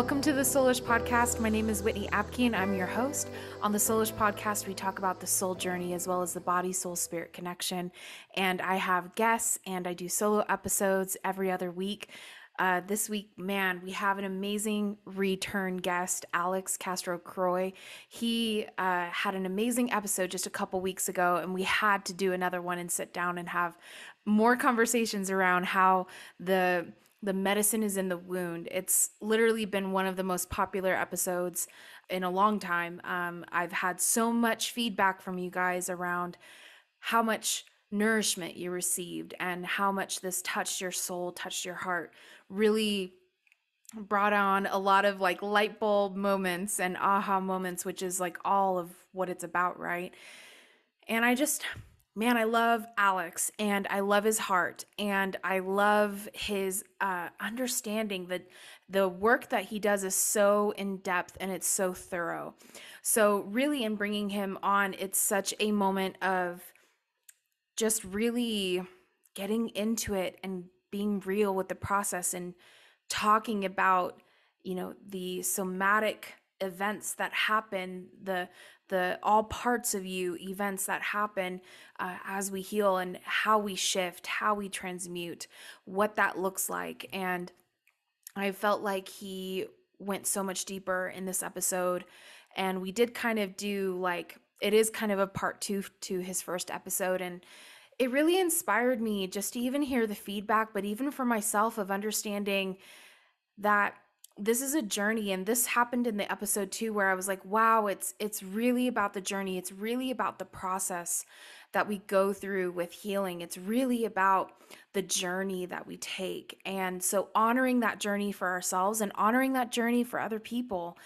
Welcome to the Soulish Podcast. My name is Whitney Apke and I'm your host. On the Soulish Podcast, we talk about the soul journey as well as the body, soul, spirit connection. And I have guests and I do solo episodes every other week. This week, man, we have an amazing return guest, Alex Castro Croy. He had an amazing episode just a couple weeks ago, and we had to do another one and sit down and have more conversations around how the medicine is in the wound. It's literally been one of the most popular episodes in a long time. I've had so much feedback from you guys around how much nourishment you received and how much this touched your soul, touched your heart, really brought on a lot of like light bulb moments and aha moments, which is like all of what it's about, right? And I love Alex and I love his heart and I love his understanding that the work that he does is so in depth and it's so thorough. So really in bringing him on, it's such a moment of just really getting into it and being real with the process and talking about, the somatic events that happen, the all parts of you events that happen as we heal and how we shift, how we transmute, what that looks like. And I felt like he went so much deeper in this episode, and we did kind of do it is kind of a part 2 to his first episode, and it really inspired me just to even hear the feedback, but even for myself of understanding that this is a journey. And this happened in the episode too, where I was like, wow, it's really about the journey. It's really about the process that we go through with healing. It's really about the journey that we take. And so honoring that journey for ourselves and honoring that journey for other people.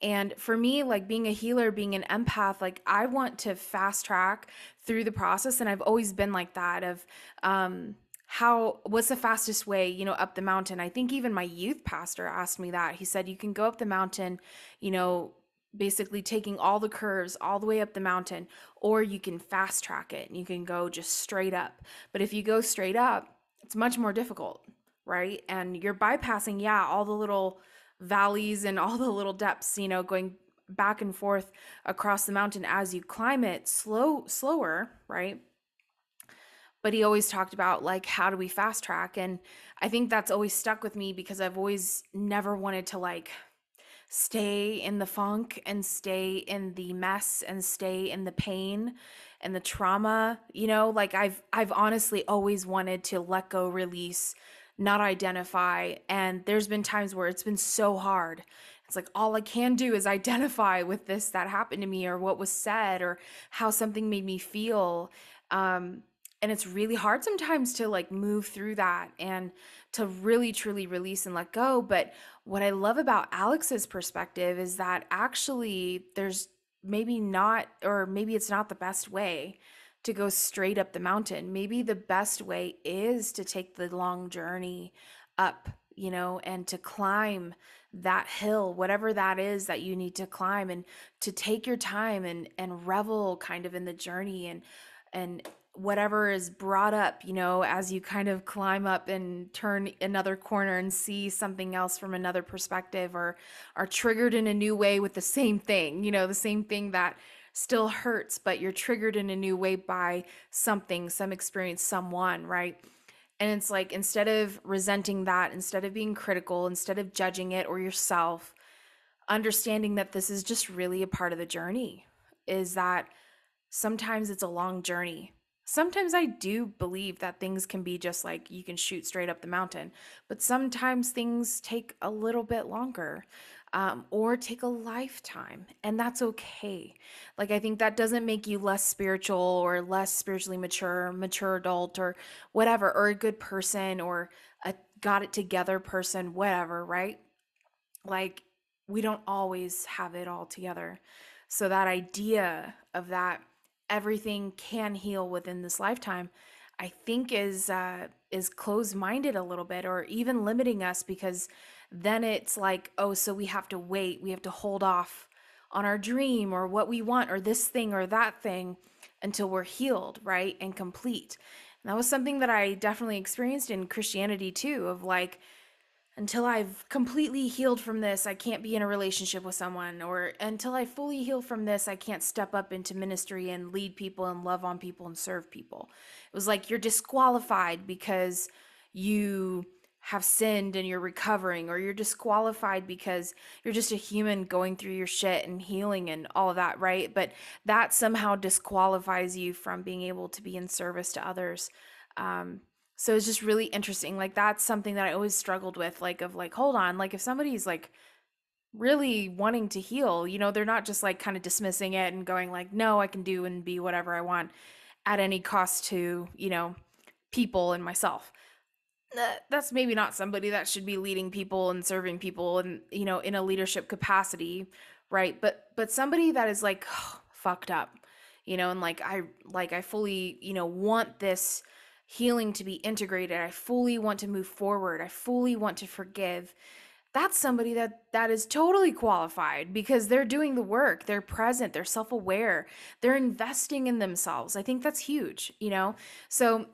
And for me, like being a healer, being an empath, like I want to fast track through the process. And I've always been like that of, what's the fastest way, up the mountain? I think even my youth pastor asked me that. He said, you can go up the mountain, basically taking all the curves all the way up the mountain, or you can fast track it and you can go just straight up. But if you go straight up, it's much more difficult, right? And you're bypassing, all the little valleys and all the little depths, going back and forth across the mountain as you climb it slower, right? But he always talked about how do we fast track? And I think that's always stuck with me because I've always never wanted to stay in the funk and stay in the mess and stay in the pain and the trauma, I've honestly always wanted to let go, release, not identify. And there's been times where it's been so hard. It's like all I can do is identify with this that happened to me or what was said or how something made me feel. And it's really hard sometimes to move through that and to really truly release and let go. But what I love about Alex's perspective is that actually there's maybe not, or maybe it's not the best way to go straight up the mountain. Maybe the best way is to take the long journey up, and to climb that hill, whatever that is that you need to climb, and to take your time and revel kind of in the journey and whatever is brought up, as you kind of climb up and turn another corner and see something else from another perspective, or are triggered in a new way with the same thing, the same thing that still hurts, but you're triggered in a new way by something, some experience, someone, right? And it's instead of resenting that, instead of being critical, instead of judging it or yourself, understanding that this is just really a part of the journey, is that sometimes it's a long journey. Sometimes I do believe that things can be just you can shoot straight up the mountain, but sometimes things take a little bit longer, or take a lifetime, and that's okay. I think that doesn't make you less spiritual or less spiritually mature adult or whatever, or a good person or a got it together person, whatever, right? We don't always have it all together. So that idea of that everything can heal within this lifetime, I think is closed-minded a little bit, or even limiting us, because then it's so we have to wait, we have to hold off on our dream or what we want or this thing or that thing until we're healed, right, and complete. And that was something that I definitely experienced in Christianity too, of until I've completely healed from this, I can't be in a relationship with someone, or until I fully heal from this, I can't step up into ministry and lead people and love on people and serve people. It was like you're disqualified because you have sinned and you're recovering, or you're disqualified because you're just a human going through your shit and healing and all of that, right? But that somehow disqualifies you from being able to be in service to others. Um, so it's just really interesting. Like that's something that I always struggled with, like of like, hold on, like if somebody's like really wanting to heal, they're not just like kind of dismissing it and going like, no, I can do and be whatever I want at any cost to, people and myself. That's maybe not somebody that should be leading people and serving people and, in a leadership capacity, right? But somebody that is like fucked up, and like I fully, want this healing to be integrated. I fully want to move forward. I fully want to forgive. That's somebody that is totally qualified because they're doing the work. They're present, they're self-aware, they're investing in themselves. I think that's huge, So,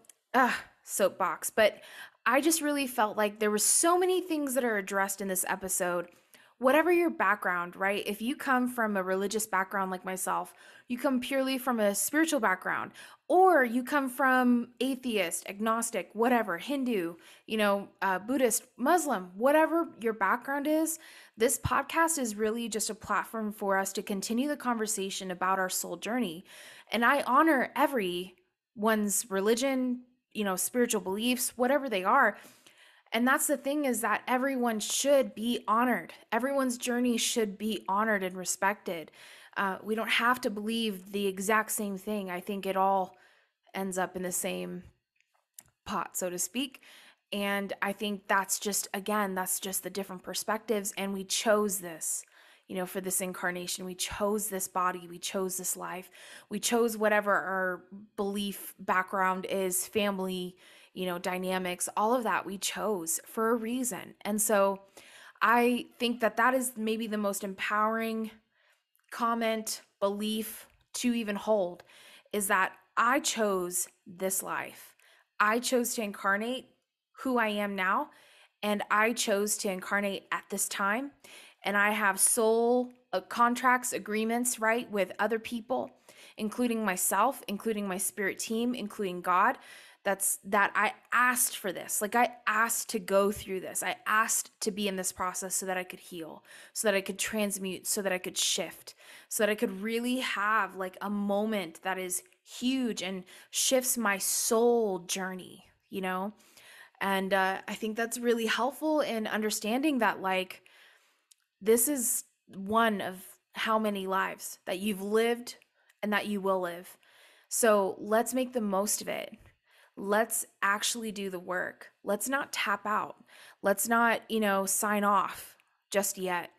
soapbox, but I just really felt like there were so many things that are addressed in this episode. Whatever your background, right? If you come from a religious background like myself, you come purely from a spiritual background, or you come from atheist, agnostic, whatever, Hindu, Buddhist, Muslim, whatever your background is, this podcast is really just a platform for us to continue the conversation about our soul journey. And I honor everyone's religion, spiritual beliefs, whatever they are. And that's the thing, is that everyone should be honored. Everyone's journey should be honored and respected. We don't have to believe the exact same thing. I think it all ends up in the same pot, so to speak. And I think that's just the different perspectives. And we chose this, for this incarnation. We chose this body. We chose this life. We chose whatever our belief background is, family, dynamics, all of that we chose for a reason. And so I think that is maybe the most empowering comment, belief to even hold, is that I chose this life. I chose to incarnate who I am now, and I chose to incarnate at this time. And I have soul contracts, agreements, right, with other people, including myself, including my spirit team, including God. That I asked for this. Like I asked to go through this. I asked to be in this process so that I could heal, so that I could transmute, so that I could shift, so that I could really have like a moment that is huge and shifts my soul journey, And I think that's really helpful in understanding that like this is one of how many lives that you've lived and that you will live. So let's make the most of it. Let's actually do the work. Let's not tap out. Let's not, sign off just yet,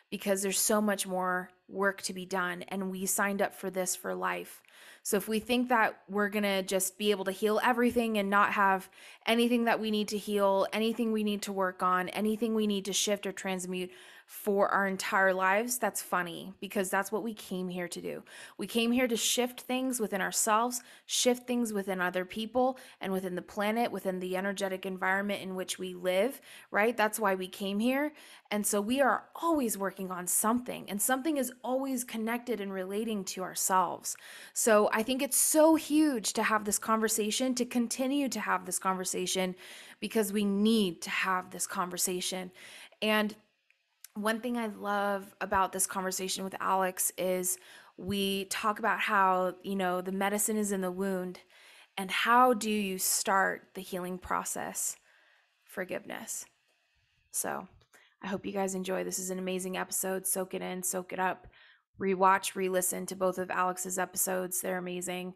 because there's so much more work to be done. And we signed up for this for life. So if we think that we're going to just be able to heal everything and not have anything that we need to heal, anything we need to work on, anything we need to shift or transmute for our entire lives, that's funny, because that's what we came here to do. We came here to shift things within ourselves, shift things within other people and within the planet, within the energetic environment in which we live, right? That's why we came here. And so we are always working on something, and something is always connected and relating to ourselves. So I think it's so huge to have this conversation, to continue to have this conversation, because we need to have this conversation. And one thing I love about this conversation with Alex is we talk about how, the medicine is in the wound, and how do you start the healing process? Forgiveness. So I hope you guys enjoy. This is an amazing episode. Soak it in, soak it up, rewatch, re-listen to both of Alex's episodes. They're amazing.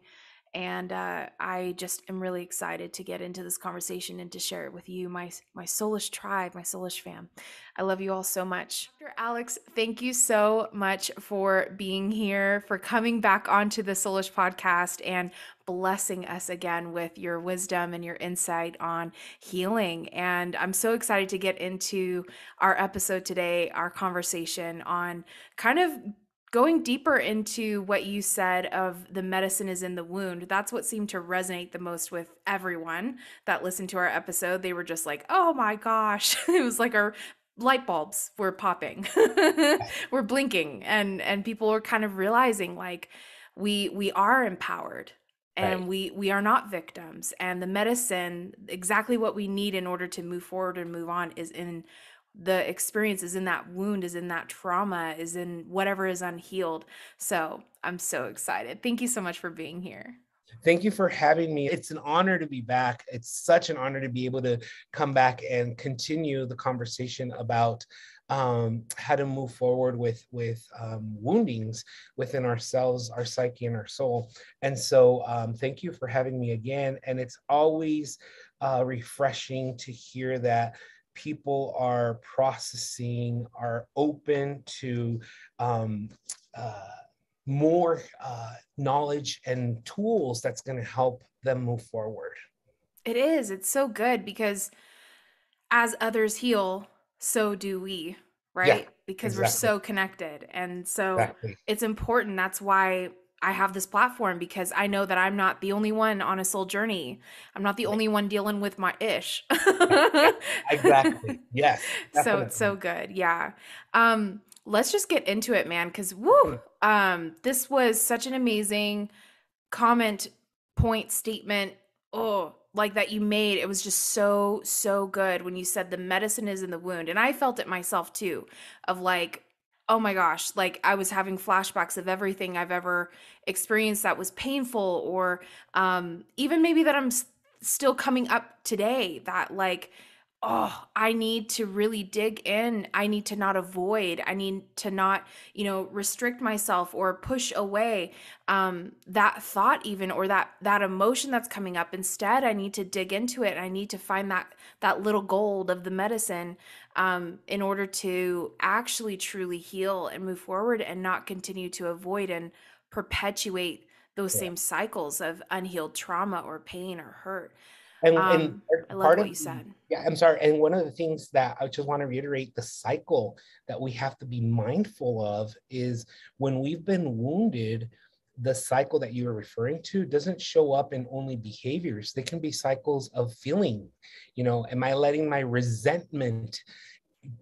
And I just am really excited to get into this conversation and to share it with you, my soulish tribe, my soulish fam. I love you all so much. Dr. Alex, thank you so much for being here, for coming back onto the Soulish podcast and blessing us again with your wisdom and your insight on healing. And I'm so excited to get into our episode today, our conversation on kind of going deeper into what you said of the medicine is in the wound, that's what seemed to resonate the most with everyone that listened to our episode. They were just like, oh my gosh. It was like our light bulbs were popping. We're blinking, and people were kind of realizing like we are empowered, Right. and we are not victims, and the medicine, exactly what we need in order to move forward and move on, is in the experience, is in that wound, is in that trauma, is in whatever is unhealed. So I'm so excited. Thank you so much for being here. Thank you for having me. It's an honor to be back. It's such an honor to be able to come back and continue the conversation about how to move forward with woundings within ourselves, our psyche, and our soul. And so, thank you for having me again. And it's always refreshing to hear that people are processing, are open to um, uh, more knowledge and tools that's going to help them move forward. It is. It's so good because as others heal, so do we, Yeah, right? Because we're exactly. so connected. And so Exactly. it's important. That's why I have this platform, because I know that I'm not the only one on a soul journey. I'm not the Right. only one dealing with my ish. Yeah, exactly. Yes, So it's so definitely. good. Yeah. Let's just get into it, man, cuz woo, this was such an amazing comment, point, statement, oh, like that you made. It was just so good when you said the medicine is in the wound. And I felt it myself too, of like, oh my gosh, like I was having flashbacks of everything I've ever experienced that was painful, or even maybe that still coming up today, that like, oh, I need to really dig in. I need to not avoid. I need to not, restrict myself or push away that thought, even, or that emotion that's coming up. Instead, I need to dig into it. I need to find that little gold of the medicine, in order to actually truly heal and move forward, and not continue to avoid and perpetuate those Yeah. same cycles of unhealed trauma or pain or hurt. And I loved part what of you the, said. yeah, I'm sorry. And one of the things that I just want to reiterate, the cycle that we have to be mindful of is when we've been wounded, the cycle that you were referring to doesn't show up in only behaviors. They can be cycles of feeling. Am I letting my resentment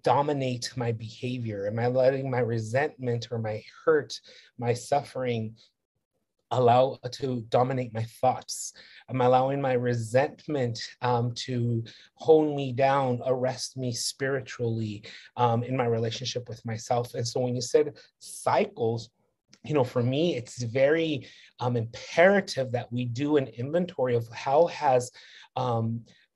dominate my behavior? Am I letting my resentment or my hurt, my suffering allow to dominate my thoughts? I'm allowing my resentment to hone me down, arrest me spiritually in my relationship with myself. And so when you said cycles, for me, it's very imperative that we do an inventory of how has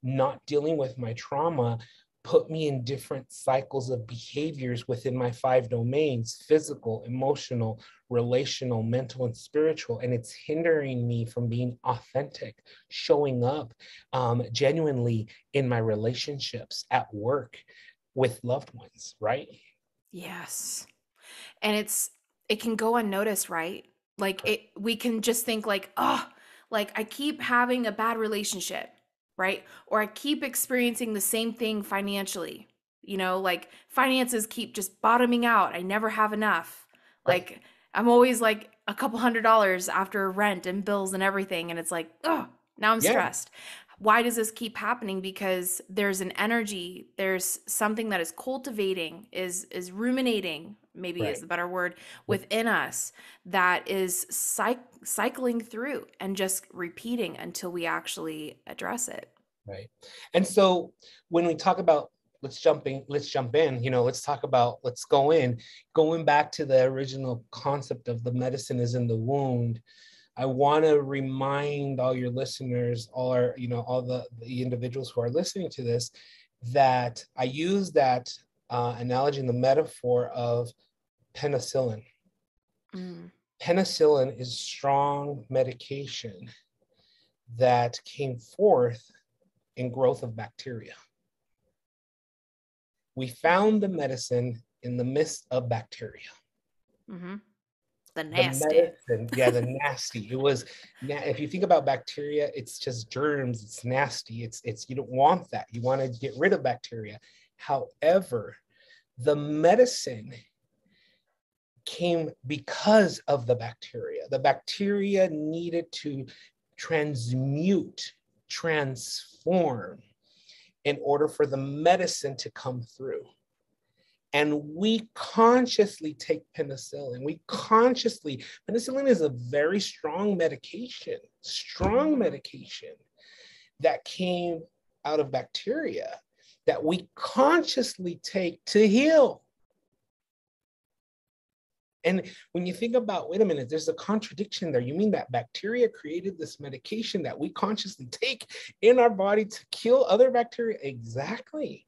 not dealing with my trauma put me in different cycles of behaviors within my 5 domains: physical, emotional, relational, mental, and spiritual. And it's hindering me from being authentic, showing up genuinely in my relationships, at work, with loved ones, right? Yes. And it can go unnoticed, right? Like we can just think like, oh, like I keep having a bad relationship, right? Or I keep experiencing the same thing financially. Like finances keep just bottoming out. I never have enough. Right. Like I'm always like a couple $100 after rent and bills and everything, and it's like, oh, now I'm Yeah. stressed. Why does this keep happening? Because there's an energy, there's something that is cultivating, is ruminating, maybe is Right. the better word, Yep. within us, that is cycling through and just repeating until we actually address it. Right. And so when we talk about let's jump in, let's talk about, let's go in, going back to the original concept of the medicine is in the wound. I want to remind all your listeners, all the individuals who are listening to this, that I use that analogy and the metaphor of penicillin. Mm. Penicillin is strong medication that came forth in growth of bacteria. We found the medicine in the midst of bacteria. Mm-hmm. The The nasty. medicine, yeah, the nasty. It was, if you think about bacteria, it's just germs. It's nasty. It's you don't want that. You want to get rid of bacteria. However, the medicine came because of the bacteria. The bacteria needed to transmute, transform in order for the medicine to come through. And we consciously take penicillin. Penicillin is a very strong medication that came out of bacteria that we consciously take to heal. And when you think about, wait a minute, there's a contradiction there. You mean that bacteria created this medication that we consciously take in our body to kill other bacteria? Exactly.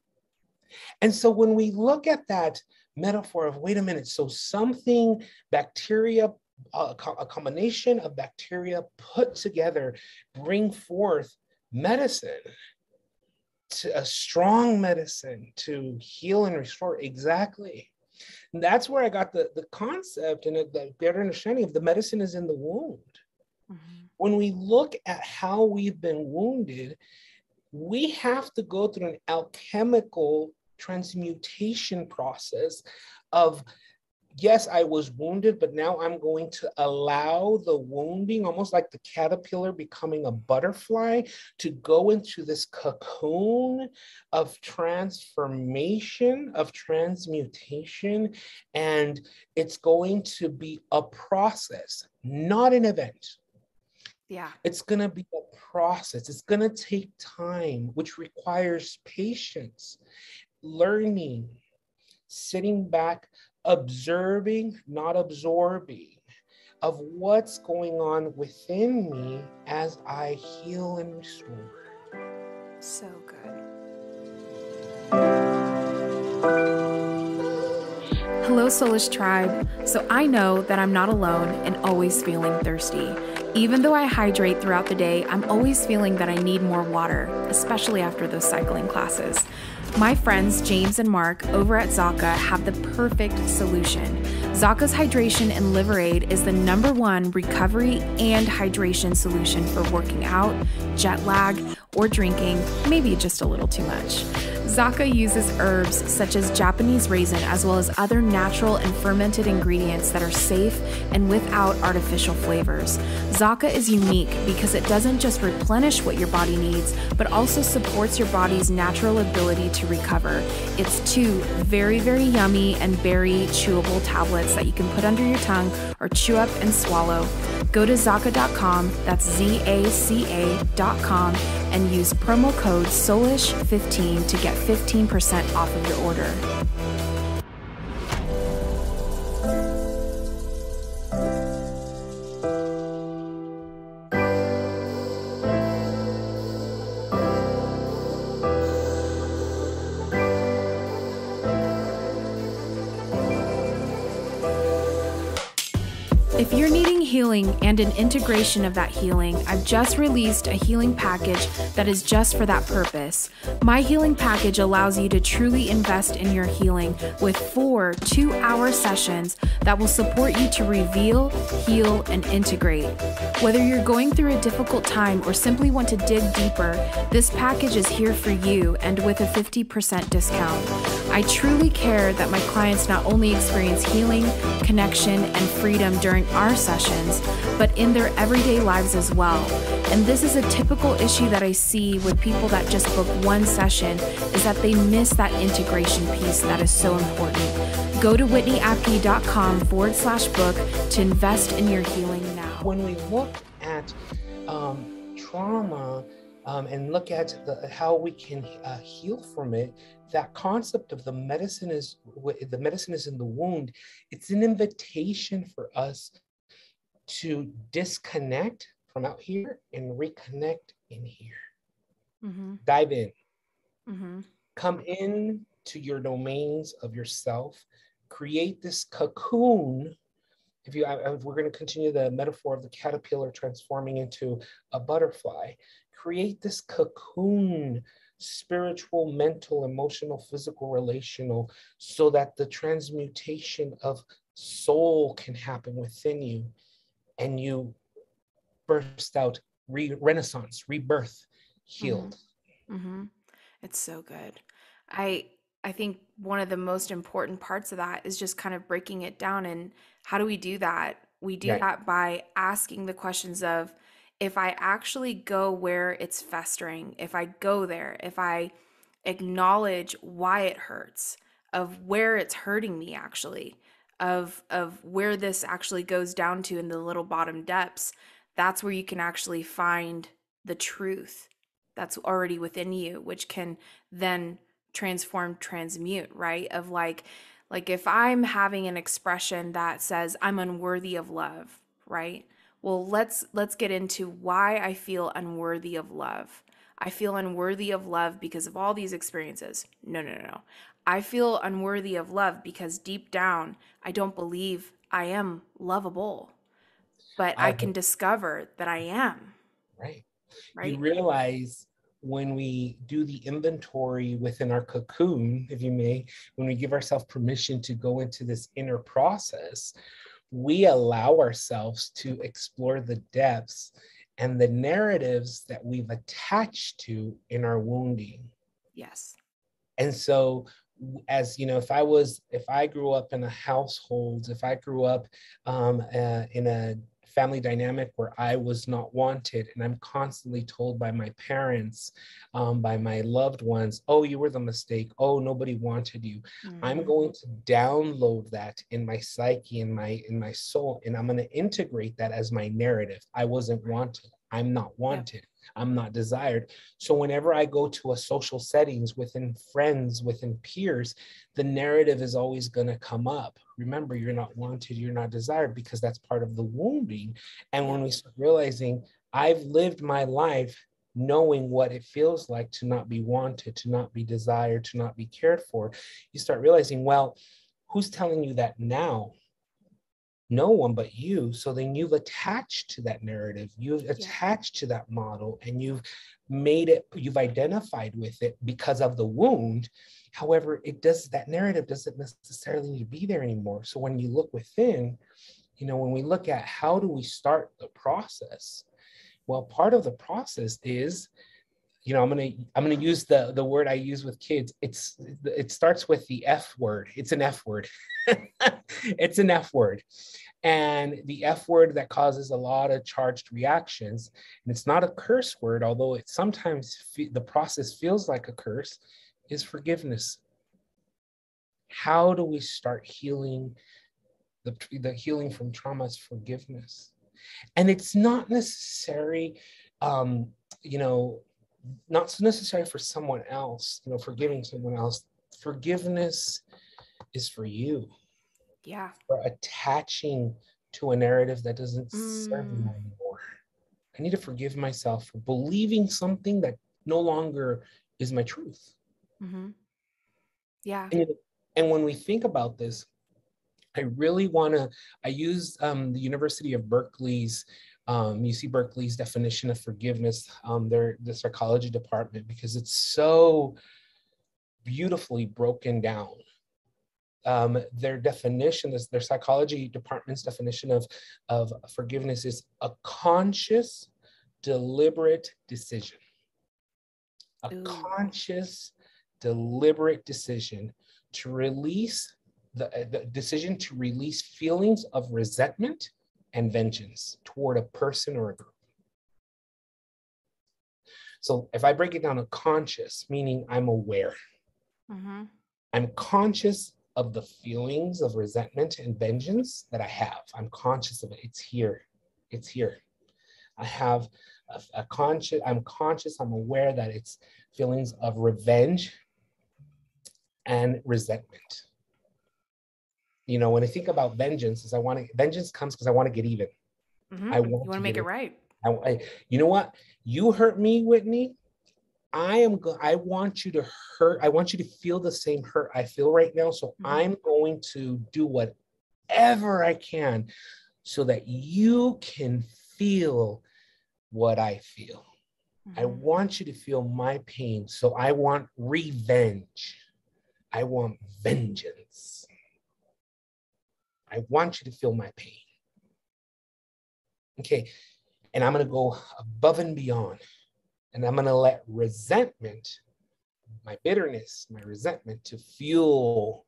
And so when we look at that metaphor of, wait a minute, so something bacteria, a combination of bacteria put together, bring forth medicine, to a strong medicine to heal and restore. Exactly. And that's where I got the concept and the better understanding of the medicine is in the wound. Mm-hmm. When we look at how we've been wounded, we have to go through an alchemical transmutation process of, yes, I was wounded, but now I'm going to allow the wounding, almost like the caterpillar becoming a butterfly, to go into this cocoon of transformation, of transmutation. And it's going to be a process, not an event. Yeah. It's going to be a process. It's going to take time, which requires patience, learning, sitting back, observing, not absorbing, of what's going on within me as I heal and restore. So good. Hello, Soulish Tribe. So I know that I'm not alone and always feeling thirsty. Even though I hydrate throughout the day, I'm always feeling that I need more water, especially after those cycling classes. My friends James and Mark over at Zaka have the perfect solution. Zaka's Hydration and Liver Aid is the #1 recovery and hydration solution for working out, jet lag, or drinking, maybe just a little too much. Zaka uses herbs such as Japanese raisin as well as other natural and fermented ingredients that are safe and without artificial flavors. Zaka is unique because it doesn't just replenish what your body needs, but also supports your body's natural ability to recover. It's 2 very, very yummy and very chewable tablets that you can put under your tongue or chew up and swallow. Go to Zaka.com, that's ZACA.com, and use promo code SOULISH15 to get 15% off of your order. If you're needing healing and an integration of that healing, I've just released a healing package that is just for that purpose. My healing package allows you to truly invest in your healing with 4 2-hour sessions that will support you to reveal, heal, and integrate. Whether you're going through a difficult time or simply want to dig deeper, this package is here for you and with a 50% discount. I truly care that my clients not only experience healing, connection, and freedom during our sessions, but in their everyday lives as well. And this is a typical issue that I see with people that just book one session, is that they miss that integration piece that is so important. Go to whitneyapke.com/book to invest in your healing now. When we look at trauma and look at how we can heal from it, that concept of the medicine is in the wound. It's an invitation for us to disconnect from out here and reconnect in here. Mm-hmm. Dive in. Mm-hmm. Come in to your domains of yourself. Create this cocoon. If we're going to continue the metaphor of the caterpillar transforming into a butterfly, create this cocoon, spiritual, mental, emotional, physical, relational, so that the transmutation of soul can happen within you and you burst out renaissance, rebirth, healed. Mm-hmm. Mm-hmm. It's so good. I think one of the most important parts of that is just kind of breaking it down. And how do we do that? We do Right. that by asking the questions of, if I actually go where it's festering, if I go there, if I acknowledge why it hurts, of where it's hurting me actually, of where this actually goes down to in the little bottom depths, that's where you can actually find the truth that's already within you, which can then transform, transmute, right? Of like if I'm having an expression that says I'm unworthy of love, right? Well, let's get into why I feel unworthy of love. I feel unworthy of love because of all these experiences. No, no, no, no. I feel unworthy of love because deep down, I don't believe I am lovable, but I I can discover that I am, right. You right? realize when we do the inventory within our cocoon, if you may, when we give ourselves permission to go into this inner process, we allow ourselves to explore the depths and the narratives that we've attached to in our wounding. Yes. And so, as you know, if I grew up in a household, if I grew up in a family dynamic where I was not wanted, and I'm constantly told by my parents, by my loved ones, oh, you were the mistake, oh, nobody wanted you, I'm Mm-hmm. going to download that in my psyche, in my soul, and I'm going to integrate that as my narrative. I wasn't wanted, I'm not Yep. wanted, I'm not desired. So whenever I go to a social settings within friends, within peers, the narrative is always going to come up. Remember, you're not wanted, you're not desired, because that's part of the wounding. And when Yep. we start realizing I've lived my life knowing what it feels like to not be wanted, to not be desired, to not be cared for, you start realizing, well, who's telling you that now? No one but you. So then you've attached to that narrative, you've Yep. attached to that model, and you've made it, you've identified with it because of the wound. However, that narrative doesn't necessarily need to be there anymore. So when you look within, when we look at how do we start the process, well, part of the process is, I'm gonna use the word I use with kids. It starts with the F word. It's an F word. It's an F word. And the F word that causes a lot of charged reactions. And it's not a curse word, although it sometimes the process feels like a curse, is forgiveness. How do we start healing? The healing from trauma is forgiveness. And it's not necessary, um, you know, not so necessary for someone else, forgiving Right. someone else. Forgiveness is for you, Yeah. for attaching to a narrative that doesn't serve you Mm. anymore. I need to forgive myself for believing something that no longer is my truth. Mm-hmm. Yeah. And, and when we think about this, I really want to, I use the University of Berkeley's, UC Berkeley's definition of forgiveness, the psychology department, because it's so beautifully broken down. Their definition is, their psychology department's definition of forgiveness is a conscious, deliberate decision. A Ooh. conscious, deliberate decision to release the decision to release feelings of resentment and vengeance toward a person or a group. So if I break it down to conscious, meaning I'm aware, Mm-hmm. I'm conscious of the feelings of resentment and vengeance that I have. I'm conscious of it. It's here. It's here. I have I'm conscious, I'm aware that it's feelings of revenge and resentment. When I think about vengeance, vengeance comes because I want to get even. Mm-hmm. I You want want to to get make it it. right. You know what? You hurt me, Whitney. I want you to hurt. I want you to feel the same hurt I feel right now. So Mm-hmm. I'm going to do whatever I can so that you can feel what I feel. I Mm-hmm. want you to feel my pain. So I want revenge. I want vengeance. I want you to feel my pain. Okay. And I'm going to go above and beyond. And I'm going to let resentment my bitterness, my resentment to fuel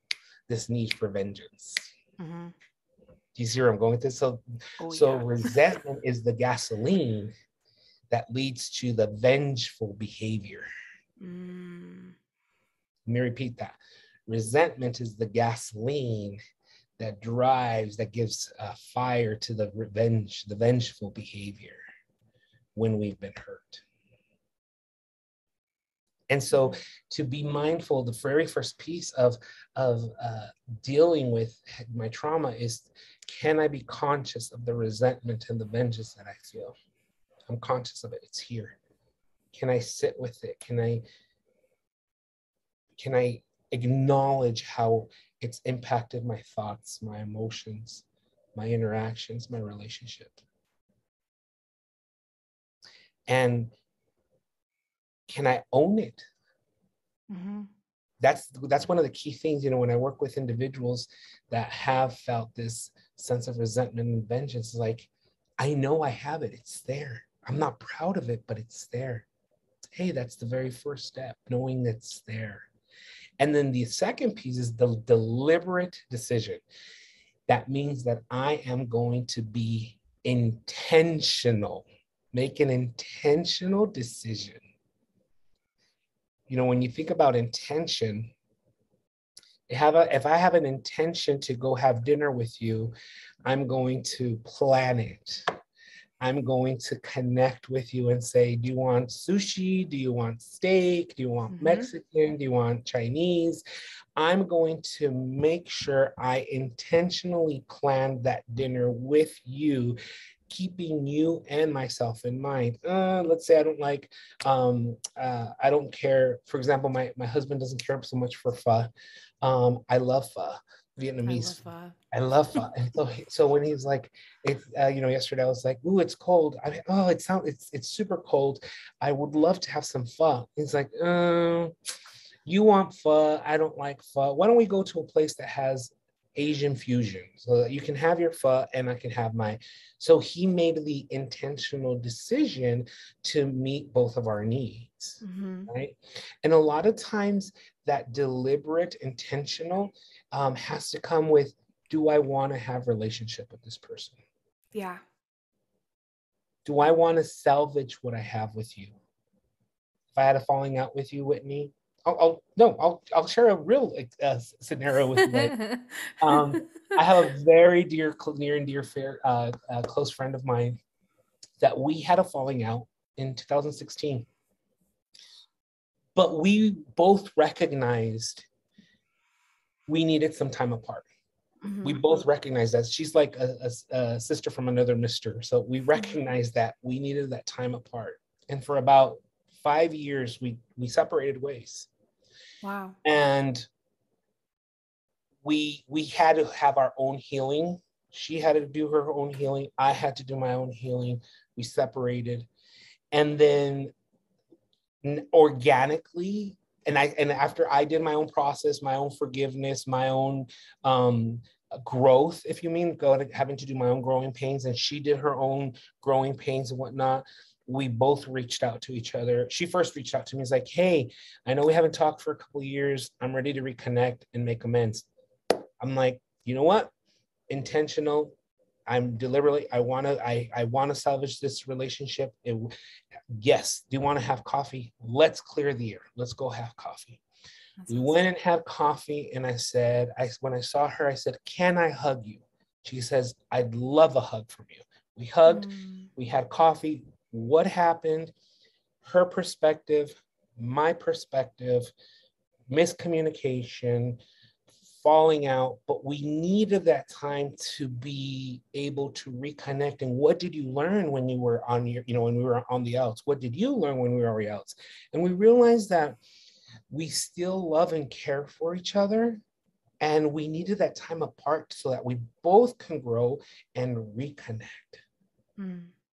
this need for vengeance. Mm-hmm. Do you see where I'm going with this? So Yeah. resentment is the gasoline that leads to the vengeful behavior. Mm. Let me repeat that. Resentment is the gasoline that drives, that gives fire to the vengeful behavior when we've been hurt. And so to be mindful, the very first piece of dealing with my trauma is, can I be conscious of the resentment and the vengeance that I feel? I'm conscious of it. It's here. Can I sit with it? Can I acknowledge how it's impacted my thoughts, my emotions, my interactions, my relationship? And can I own it? Mm-hmm. That's one of the key things, when I work with individuals that have felt this sense of resentment and vengeance, like, I know I have it. It's there. I'm not proud of it, but it's there. Hey, that's the very first step, knowing it's there. And then the second piece is the deliberate decision. That means that I am going to be intentional, make an intentional decision. When you think about intention, if I have an intention to go have dinner with you, I'm going to plan it. I'm going to connect with you and say, do you want sushi? Do you want steak? Do you want Mexican? Do you want Chinese? I'm going to make sure I intentionally plan that dinner with you, keeping you and myself in mind. Let's say I don't like, I don't care. For example, my husband doesn't care so much for pho. I love pho, Vietnamese. I love pho. And so when he's like, yesterday I was like, ooh, it's cold. It's super cold. I would love to have some pho. He's like, you want pho? I don't like pho. Why don't we go to a place that has Asian fusion so that you can have your pho and I can have my. So he made the intentional decision to meet both of our needs, right? And a lot of times that deliberate, intentional has to come with, do I want to have relationship with this person? Yeah. Do I want to salvage what I have with you? If I had a falling out with you, Whitney, I'll share a real scenario with you. I have a very near and dear, close friend of mine that we had a falling out in 2016. But we both recognized we needed some time apart. We both recognized that. She's like a sister from another mister. So we recognized that we needed that time apart. And for about 5 years, we separated ways. Wow. And we had to have our own healing. She had to do her own healing. I had to do my own healing. We separated. And then organically, and after I did my own process, my own forgiveness, my own growth, if you mean, having to do my own growing pains, and she did her own growing pains and whatnot, we both reached out to each other. She first reached out to me. It's like, hey, I know we haven't talked for a couple of years. I'm ready to reconnect and make amends. I'm like, you know what? Intentional. I'm deliberately, I want to salvage this relationship. Yes. Do you want to have coffee? Let's clear the air. Let's go have coffee. We went and had coffee, and I said, when I saw her, I said, can I hug you? She says, I'd love a hug from you. We hugged, we had coffee. What happened? Her perspective, my perspective, miscommunication, falling out, but we needed that time to be able to reconnect. And what did you learn when you were on when we were on the outs? What did you learn when we were on the outs? And we realized that we still love and care for each other. And we needed that time apart so that we both can grow and reconnect.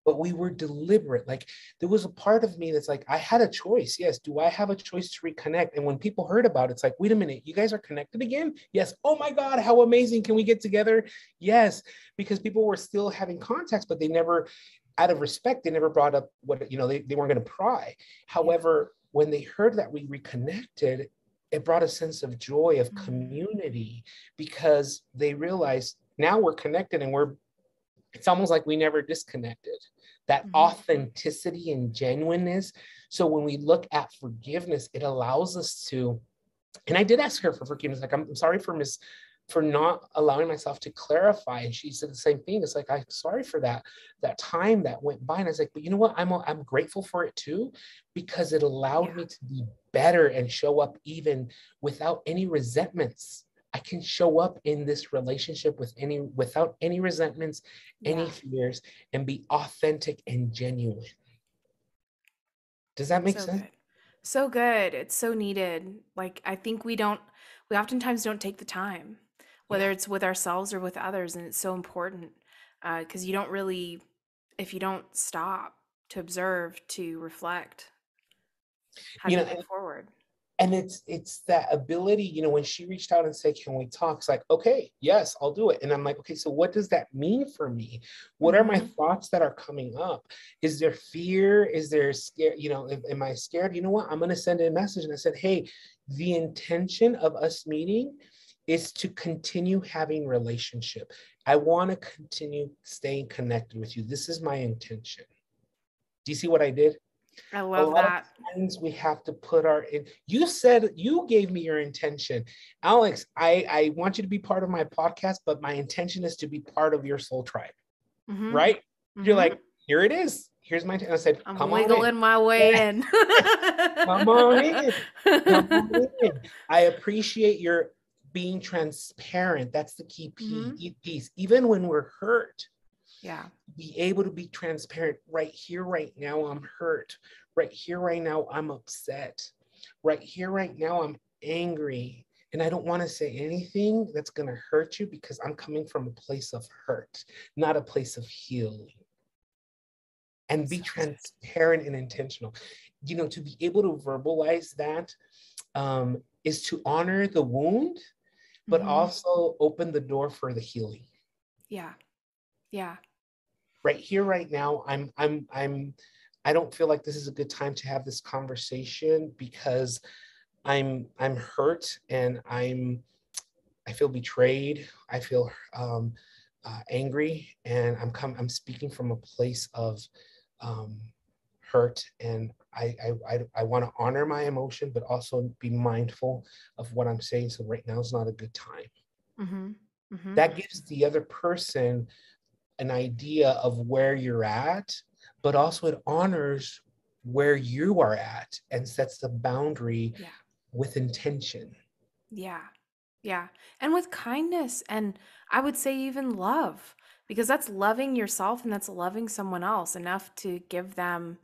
But we were deliberate. Like, there was a part of me that's like, I had a choice. Yes. Do I have a choice to reconnect? And when people heard about it, it's like, wait a minute, you guys are connected again? Yes. Oh my God, how amazing. Can we get together? Yes. Because people were still having contacts, but they never, out of respect, they never brought up what, they weren't going to pry. However, when they heard that we reconnected, it brought a sense of joy, of Mm. community, because they realized now we're connected, and it's almost like we never disconnected. That Mhm. authenticity and genuineness. So when we look at forgiveness, it allows us to, and I did ask her for forgiveness. Like, I'm sorry for not allowing myself to clarify. And she said the same thing. It's like, I'm sorry for that time that went by. And I was like, but you know what? I'm grateful for it too, because it allowed Yeah. me to be better and show up even without any resentments. I can show up in this relationship without any resentments, any Yeah. fears, and be authentic and genuine. Does that make So sense? good. So good. It's so needed. Like, I think we oftentimes don't take the time, whether Yeah. it's with ourselves or with others. And it's so important because you don't really, if you don't stop to observe, to reflect, how You do you know, move forward? and it's that ability, when she reached out and said, can we talk? It's like, okay, yes, I'll do it. And I'm like, okay, so what does that mean for me? What are my Mm-hmm. thoughts that are coming up? Is there fear? Is there scare? Am I scared? You know what? I'm going to send a message. And I said, hey, the intention of us meeting is to continue having relationship. I want to continue staying connected with you. This is my intention. Do you see what I did? I A love lot of that. times we have to put you said, you gave me your intention. Alex, I want you to be part of my podcast, but my intention is to be part of your soul tribe, Mm-hmm. right? You're Mm-hmm. like, here it is. Here's my, I said, I'm come on in. wiggling my way in. Come on in. Come on in. I appreciate your being transparent. That's the key Mm-hmm. piece. Even when we're hurt, Yeah. be able to be transparent. Right here, right now, I'm hurt. Right here, right now, I'm upset. Right here, right now, I'm angry. And I don't want to say anything that's going to hurt you, because I'm coming from a place of hurt, not a place of healing. And be So good. transparent and intentional. To be able to verbalize that is to honor the wound, but Mm-hmm. also open the door for the healing. Yeah. Yeah. Right here, right now, I don't feel like this is a good time to have this conversation, because I'm hurt, and I feel betrayed. I feel angry, and I'm speaking from a place of um, hurt, and I want to honor my emotion, but also be mindful of what I'm saying. So right now is not a good time. Mm-hmm. Mm-hmm. That gives the other person an idea of where you're at, but also it honors where you are at and sets the boundary Yeah. with intention. Yeah. Yeah. And with kindness, and I would say even love, because that's loving yourself and that's loving someone else enough to give them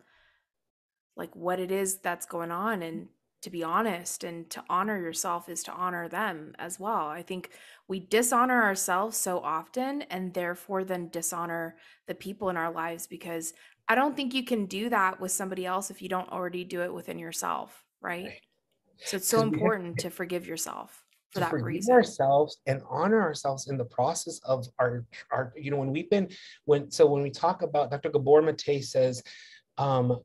like what it is that's going on, and to be honest, and to honor yourself is to honor them as well. I think we dishonor ourselves so often, and therefore then dishonor the people in our lives, because I don't think you can do that with somebody else if you don't already do it within yourself, right? Right? So it's so Because we have important to forgive yourself for to that forgive reason. ourselves and honor ourselves in the process of our when we talk about, Dr. Gabor Mate says, um,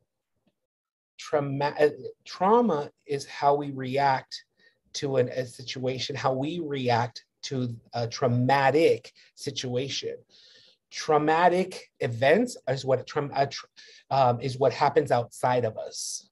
trauma is how we react to a situation, how we react to a traumatic situation. Traumatic events is what happens outside of us.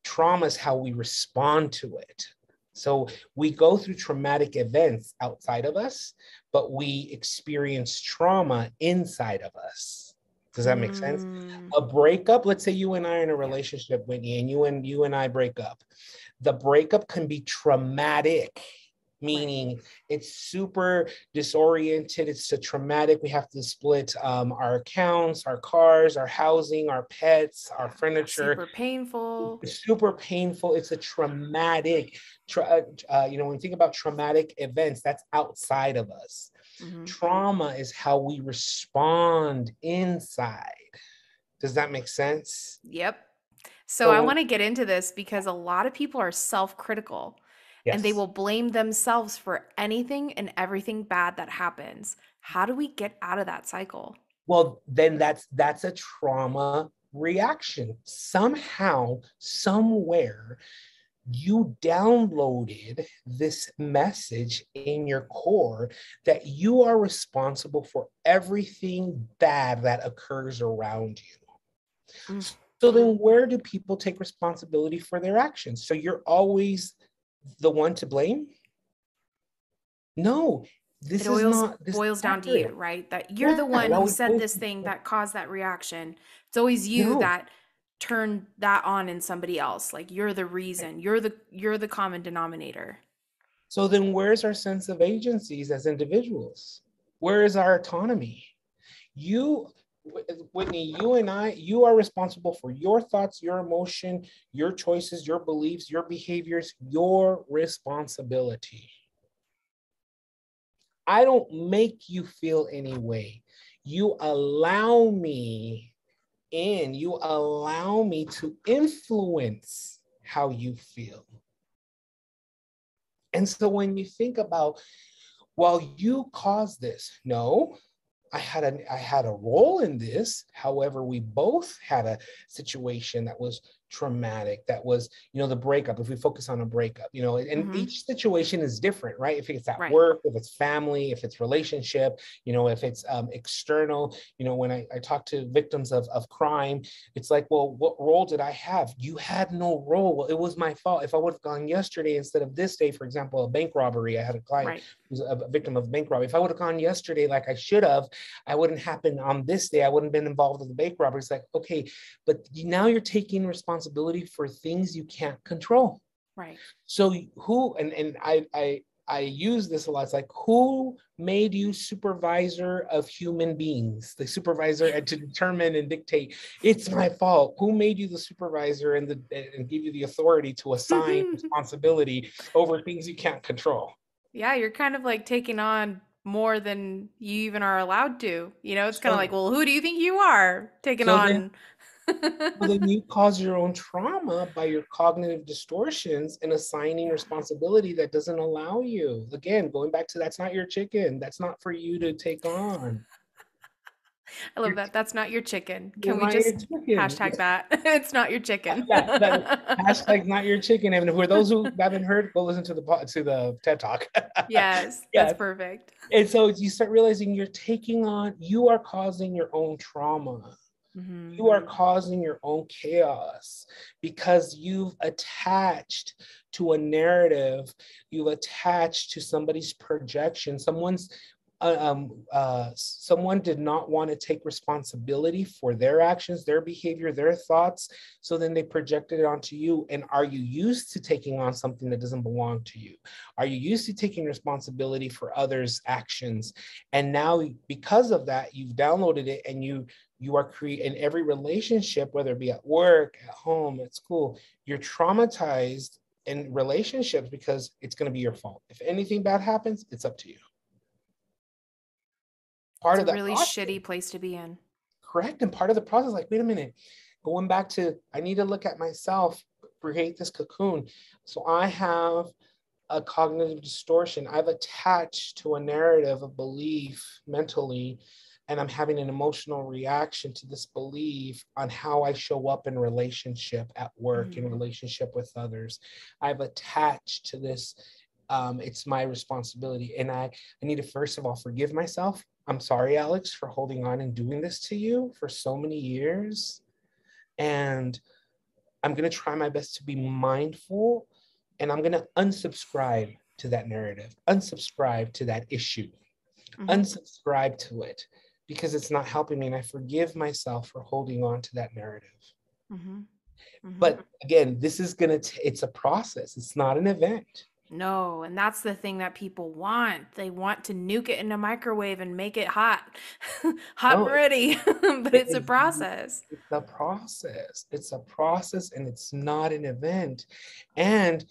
Trauma is how we respond to it. So we go through traumatic events outside of us, but we experience trauma inside of us. Does that make sense? Mm, A breakup, let's say you and I are in a yeah, relationship, Whitney, and you and I break up. The breakup can be traumatic, right. meaning it's super disoriented. It's a traumatic. We have to split our accounts, our cars, our housing, our pets, our Yeah, furniture. super painful. It's super painful. It's a traumatic. When you think about traumatic events, that's outside of us. Hmm. Trauma is how we respond inside. Does that make sense? Yep. So I So, want to get into this because a lot of people are self-critical and they yes. will blame themselves for anything and everything bad that happens. How do we get out of that cycle? Well, then that's a trauma reaction. Somehow, somewhere, you downloaded this message in your core that you are responsible for everything bad that occurs around you. Mm. So then where do people take responsibility for their actions? So you're always the one to blame? No, It this is always not, this is boils down to you, accurate. right? That you're Yeah, the it one who always said goes, this thing that caused that reaction. It's always you no. that turned that on in somebody else. Like you're the reason. You're the common denominator. So then where's our sense of agencies as individuals? Where is our autonomy? You, Whitney, you and I, you are responsible for your thoughts, your emotion, your choices, your beliefs, your behaviors, your responsibility. I don't make you feel any way. You allow me in, you allow me to influence how you feel. And so when you think about, well, you caused this, no, I had a role in this. However, we both had a situation that was traumatic. That was, the breakup. If we focus on a breakup, and Mm-hmm. each situation is different, right? If it's at Right. work, if it's family, if it's relationship, if it's external. When I talk to victims of crime, it's like, well, what role did I have? You had no role. Well, it was my fault. If I would have gone yesterday instead of this day, for example, a bank robbery, I had a client Right. who's a victim of bank robbery. If I would have gone yesterday like I should have, I wouldn't happen on this day. I wouldn't have been involved in the bank robbery. It's like, okay, but now you're taking responsibility for things you can't control. Right. So who, and I use this a lot. It's like, who made you supervisor of human beings, the supervisor, and to determine and dictate, it's my fault. Who made you the supervisor and give you the authority to assign responsibility over things you can't control? Yeah, you're kind of like taking on more than you even are allowed to. It's kind of like, So, well, who do you think you are taking so then on? Well, then you cause your own trauma by your cognitive distortions and assigning Yeah. responsibility that doesn't allow you. Again, going back to, that's not your chicken. That's not for you to take on. I love You're, that. That's not your chicken. Can you're we not your just chicken. hashtag that? It's not your chicken. Yeah, that hashtag not your chicken. And for those who haven't heard, go listen to the TED Talk. Yes, that's Yeah. perfect. And so you start realizing you are causing your own trauma. Hmm. You are causing your own chaos because you've attached to a narrative, you've attached to somebody's projection. Someone did not want to take responsibility for their actions, their behavior, their thoughts. So then they projected it onto you. And are you used to taking on something that doesn't belong to you? Are you used to taking responsibility for others' actions? And now, because of that, you've downloaded it, and you are creating, in every relationship, whether it be at work, at home, at school, you're traumatized in relationships because it's going to be your fault. If anything bad happens, it's up to you. Part It's of a that really process, shitty place to be in. correct? And part of the process, like, wait a minute, going back to, I need to look at myself, create this cocoon. So I have a cognitive distortion. I've attached to a narrative, a belief mentally, and I'm having an emotional reaction to this belief on how I show up in relationship, at work, in Hmm. relationship with others. I've attached to this. It's my responsibility. And I need to, first of all, forgive myself. I'm sorry, Alex, for holding on and doing this to you for so many years. And I'm going to try my best to be mindful, and I'm going to unsubscribe to that narrative, unsubscribe to that issue, Hmm. unsubscribe to it, because it's not helping me. And I forgive myself for holding on to that narrative. Hmm. Hmm. But again, this is it's a process. It's not an event. No, and that's the thing that people want. They want to nuke it in a microwave and make it hot, hot and No, ready. But it it's a is, process. it's a process. It's a process, and it's not an event. And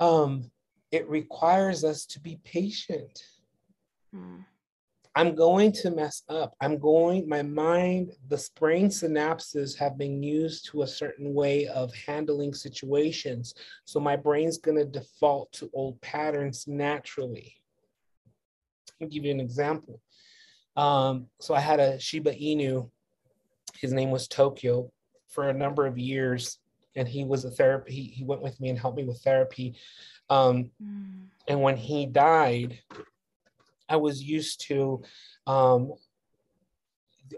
um, it requires us to be patient. Mm. I'm going to mess up. My mind, the brain synapses have been used to a certain way of handling situations. So my brain's going to default to old patterns naturally. I'll give you an example. So I had a Shiba Inu His name was Tokyo for a number of years. And he was a therapy. He went with me and helped me with therapy. Um, Mm. and when he died, I was used to, um,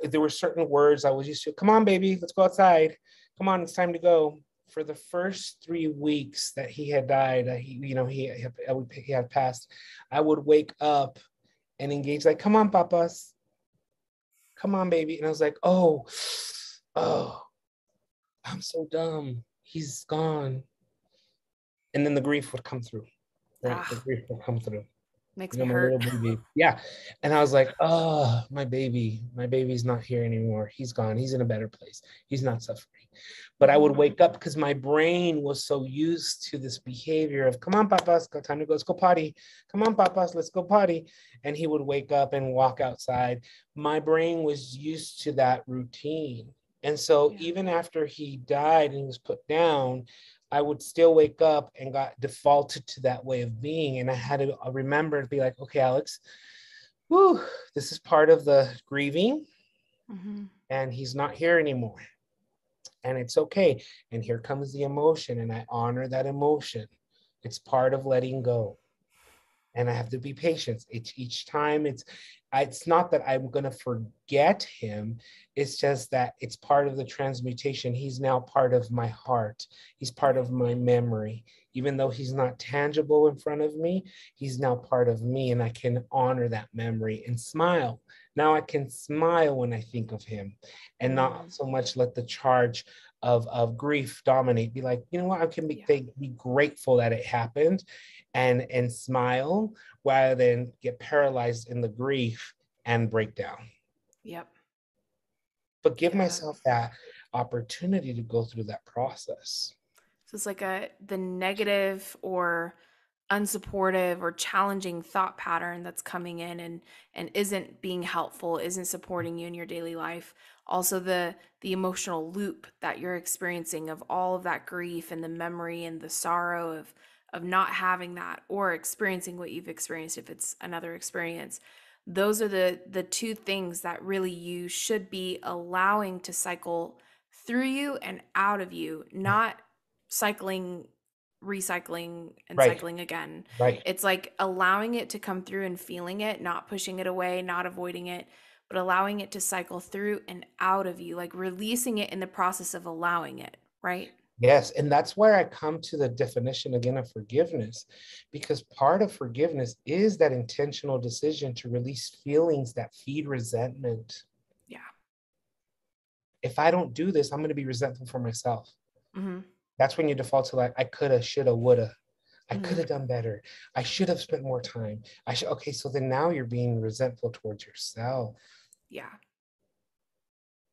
there were certain words I was used to. Come on, baby, let's go outside. Come on, it's time to go. For the first 3 weeks that he had died, he had passed, I would wake up and engage like, come on, papas, come on, baby. And I was like, oh, I'm so dumb. He's gone. And then the grief would come through, right? The Ah, grief would come through. makes You know, me my little hurt. baby. Yeah. And I was like, oh, my baby's not here anymore. He's gone. He's in a better place. He's not suffering. But I would Mhm. wake up because my brain was so used to this behavior of, come on, papas, got time to go, let's go potty. Come on, papas, let's go potty. And he would wake up and walk outside. My brain was used to that routine. And so Yeah. even after he died and he was put down, I would still wake up and got defaulted to that way of being. And I had to remember to be like, okay, Alex, whew, this is part of the grieving, Mhm. and he's not here anymore. And it's okay. And here comes the emotion, and I honor that emotion. It's part of letting go. And I have to be patient. Each time it's not that I'm going to forget him. It's just that it's part of the transmutation. He's now part of my heart. He's part Right. of my memory. Even though he's not tangible in front of me, he's now part of me, and I can honor that memory and smile. Now I can smile when I think of him, and not Mm. so much let the charge of grief dominate. Be like, you know what, I can Yeah. be grateful that it happened, and smile rather than get paralyzed in the grief and break down. Yep. But give Yeah. myself that opportunity to go through that process. So it's like the negative or unsupportive or challenging thought pattern that's coming in and isn't being helpful, isn't supporting you in your daily life. Also the emotional loop that you're experiencing of all of that grief and the memory and the sorrow of not having that or experiencing what you've experienced if it's another experience. Those are the two things that really you should be allowing to cycle through you and out of you, Right, not cycling, recycling, and right, cycling again. right. It's like allowing it to come through and feeling it, not pushing it away, not avoiding it, but allowing it to cycle through and out of you, like releasing it in the process of allowing it, right? Yes, and that's where I come to the definition again of forgiveness, because part of forgiveness is that intentional decision to release feelings that feed resentment. Yeah. If I don't do this, I'm going to be resentful for myself. Mm-hmm. That's when you default to like, I coulda, shoulda, woulda. I could Mm-hmm. have done better. I should have spent more time. Okay, so then now you're being resentful towards yourself. Yeah.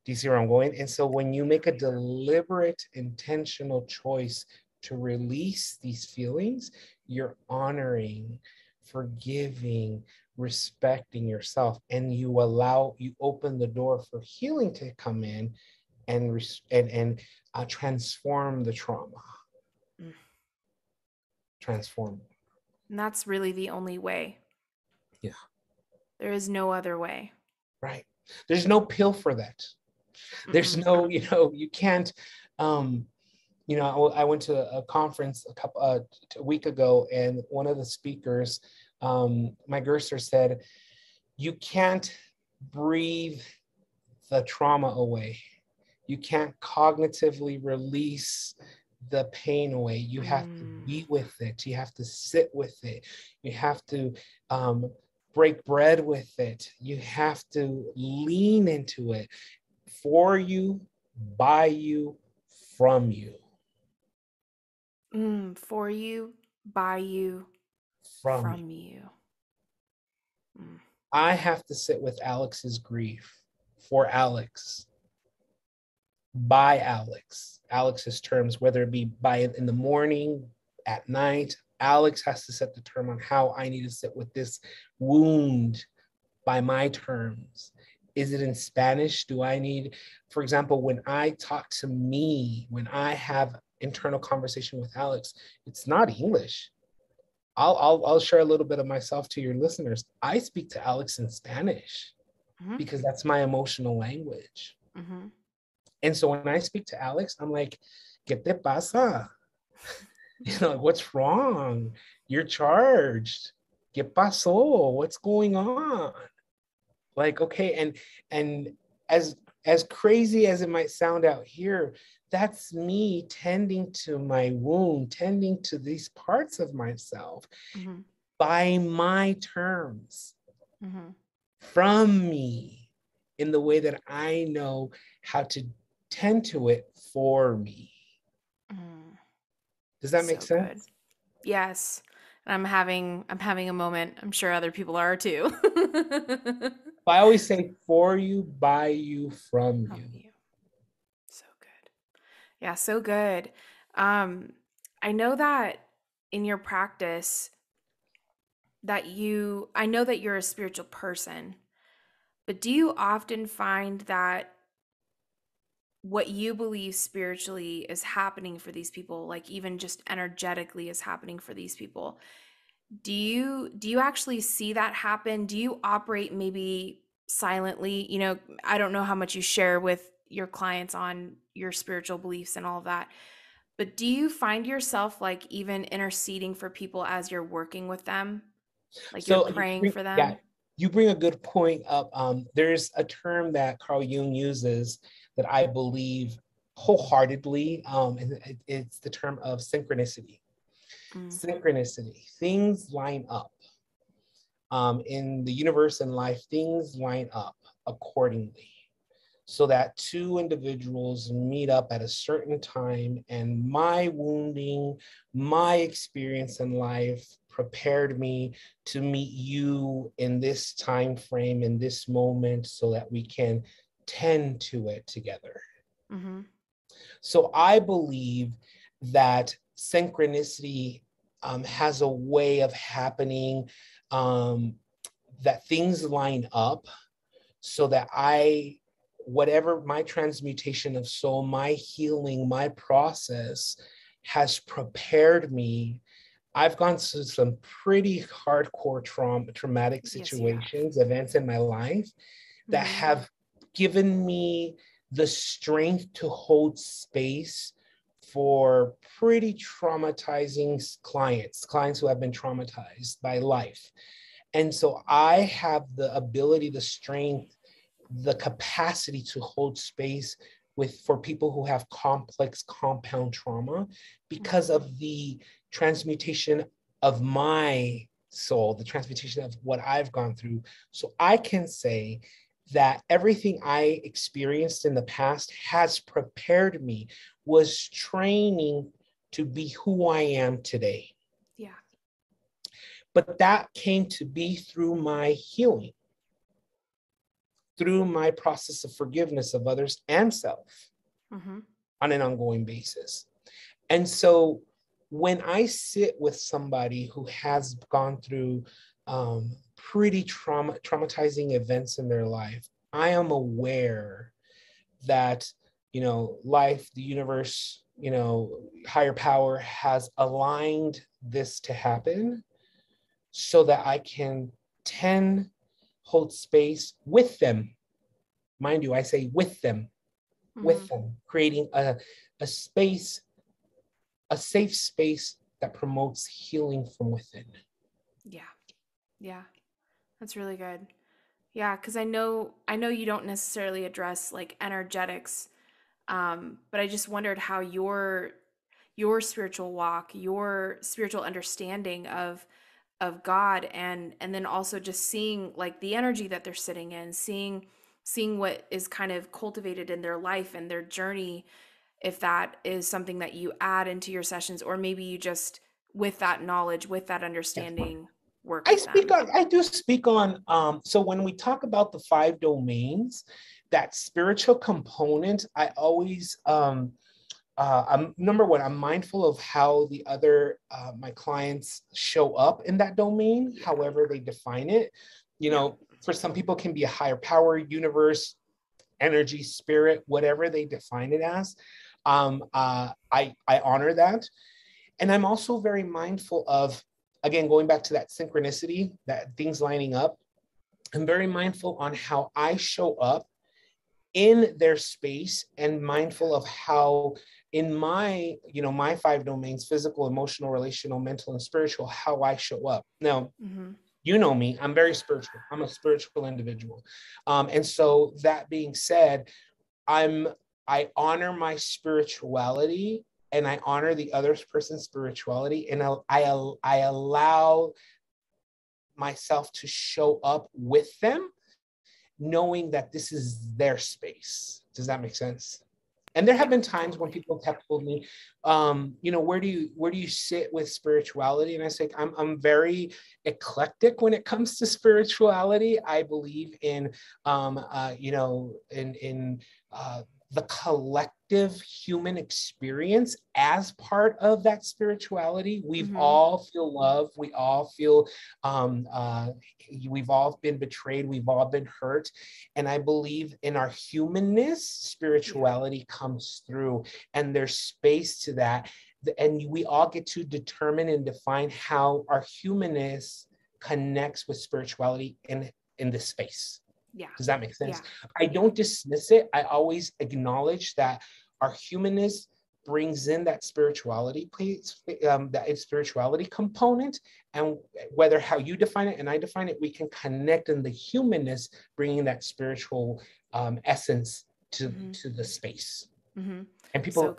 Do you see where I'm going? And so when you make a Yeah. deliberate, intentional choice to release these feelings, you're honoring, forgiving, respecting yourself, and you open the door for healing to come in and transform the trauma, Mm. transform. And that's really the only way. Yeah, There is no other way. right. There's no pill for that. There's Mm-mm. no, you can't. Um, I went to a conference a week ago, and one of the speakers, my Gerster, said, "You can't breathe the trauma away. You can't cognitively release the pain away. You have to Mm. be with it. You have to sit with it. You have to um, break bread with it. You have to lean into it for you, by you, from you, Mm. For you, by you, from you. from you. Mm. I have to sit with Alex's grief for Alex, by Alex's terms, whether it be by in the morning, at night. Alex has to set the term on how I need to sit with this wound by my terms. Is it in Spanish? Do I need, for example, when I talk to me, when I have internal conversation with Alex, it's not English. I'll share a little bit of myself to your listeners. I speak to Alex in Spanish Mm-hmm. because that's my emotional language. Mm-hmm. And so when I speak to Alex, I'm like, ¿Qué te pasa? What's wrong? You're charged. ¿Qué pasó? What's going on? Like, okay, and as crazy as it might sound out here, that's me tending to my wound, tending to these parts of myself Mm-hmm. by my terms, Mm-hmm. from me, in the way that I know how to tend to it for me. Mm. Does that make So good. sense? Yes. And I'm having a moment. I'm sure other people are too. I always say for you, by you, from From you. you. So good. Yeah, so good. Um, I know that in your practice I know that you're a spiritual person, but do you often find that what you believe spiritually is happening for these people, like even just energetically is happening for these people? Do you actually see that happen? Do you operate maybe silently? I don't know how much you share with your clients on your spiritual beliefs and all of that, but do you find yourself like even interceding for people as you're working with them? Like you're So praying for yeah, them? you bring a good point up. There's a term that Carl Jung uses that I believe wholeheartedly, and it's the term of synchronicity. Mm, Synchronicity, things line up. In the universe and life, things line up accordingly, so that two individuals meet up at a certain time, and my wounding, my experience in life prepared me to meet you in this time frame, in this moment, so that we can tend to it together. mm-hmm. So I believe that synchronicity has a way of happening, um, that things line up so that whatever my transmutation of soul, my healing, my process has prepared me. I've gone through some pretty hardcore traumatic Yes, you have. situations, events in my life that Mm-hmm. have given me the strength to hold space for pretty traumatizing clients who have been traumatized by life. And so I have the ability, the strength, the capacity to hold space for people who have complex compound trauma because Mm-hmm. of the transmutation of my soul, the transmutation of what I've gone through. So I can say that everything I experienced in the past has prepared me, was training to be who I am today. Yeah. But that came to be through my healing, through my process of forgiveness of others and self Mm-hmm. on an ongoing basis. And so when I sit with somebody who has gone through pretty traumatizing events in their life, I am aware that, life, the universe, higher power has aligned this to happen so that I can tend, hold space with them. Mind you, I say Mm-hmm. with them, creating a space, a safe space that promotes healing from within. Yeah. Yeah. That's really good. Yeah, because I know you don't necessarily address like energetics, but I just wondered how your spiritual walk, your spiritual understanding of God, and then also just seeing like the energy that they're sitting in, seeing what is kind of cultivated in their life and their journey, if that is something that you add into your sessions, or maybe you just with that knowledge, with that Yes. understanding, work with them. I do speak on, so when we talk about the five domains, that spiritual component, I always, I'm number one, I'm mindful of how the other, my clients show up in that domain, Yeah. however they define it. Yeah. For some people can be a higher power, universe, energy, spirit, whatever they define it as. I honor that. And I'm also very mindful of, again, going back to that synchronicity, that things lining up. I'm very mindful on how I show up in their space and mindful of how in my, my 5 domains, physical, emotional, relational, mental, and spiritual, how I show up. Now, you know me, I'm very spiritual. I'm a spiritual individual. And so that being said, I honor my spirituality and I honor the other person's spirituality, and I allow myself to show up with them, knowing that this is their space. Does that make sense? And there have been times when people have told me, where do you sit with spirituality? And I say, I'm very eclectic when it comes to spirituality. I believe in, the collective human experience as part of that spirituality. We've all feel love. We all feel, we've all been betrayed. We've all been hurt. And I believe in our humanness, spirituality comes through, and there's space to that. And we all get to determine and define how our humanness connects with spirituality in this space. Yeah. Does that make sense? Yeah. I don't dismiss it. I always acknowledge that our humanness brings in that spirituality, that spirituality component, and whether how you define it and I define it, we can connect in the humanness, bringing that spiritual essence to the space. And people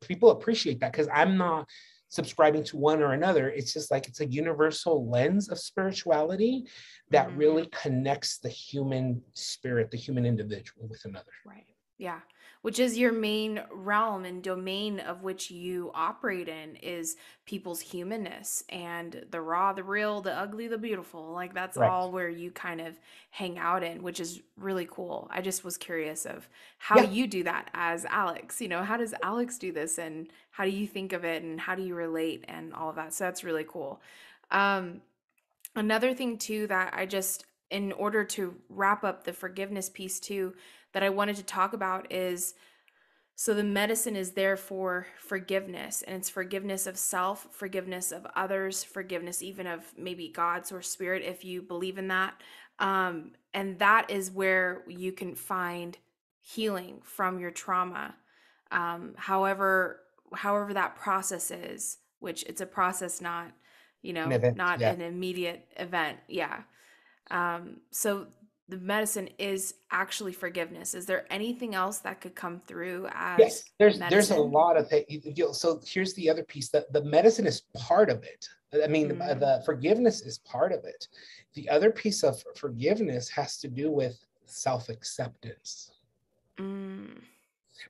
people appreciate that, because I'm not subscribing to one or another. It's just like, it's a universal lens of spirituality that really connects the human spirit, the human individual with another. Right. Yeah. Which is your main realm and domain of which you operate in, is people's humanness, and the raw, the real, the ugly, the beautiful. Like that's all where you kind of hang out in, which is really cool. I just was curious of how you do that as Alex. How does Alex do this, and how do you think of it, and how do you relate, and all of that. So that's really cool. Another thing too that in order to wrap up the forgiveness piece too, that I wanted to talk about is, so the medicine is there for forgiveness, and it's forgiveness of self, forgiveness of others, forgiveness even of maybe God's or spirit, if you believe in that. And that is where you can find healing from your trauma. However that process is, which it's a process, not, not an immediate event. Yeah. So the medicine is actually forgiveness. Is there anything else that could come through as there's a lot of things. So here's the other piece, that the medicine is part of it. I mean, the forgiveness is part of it. The other piece of forgiveness has to do with self-acceptance.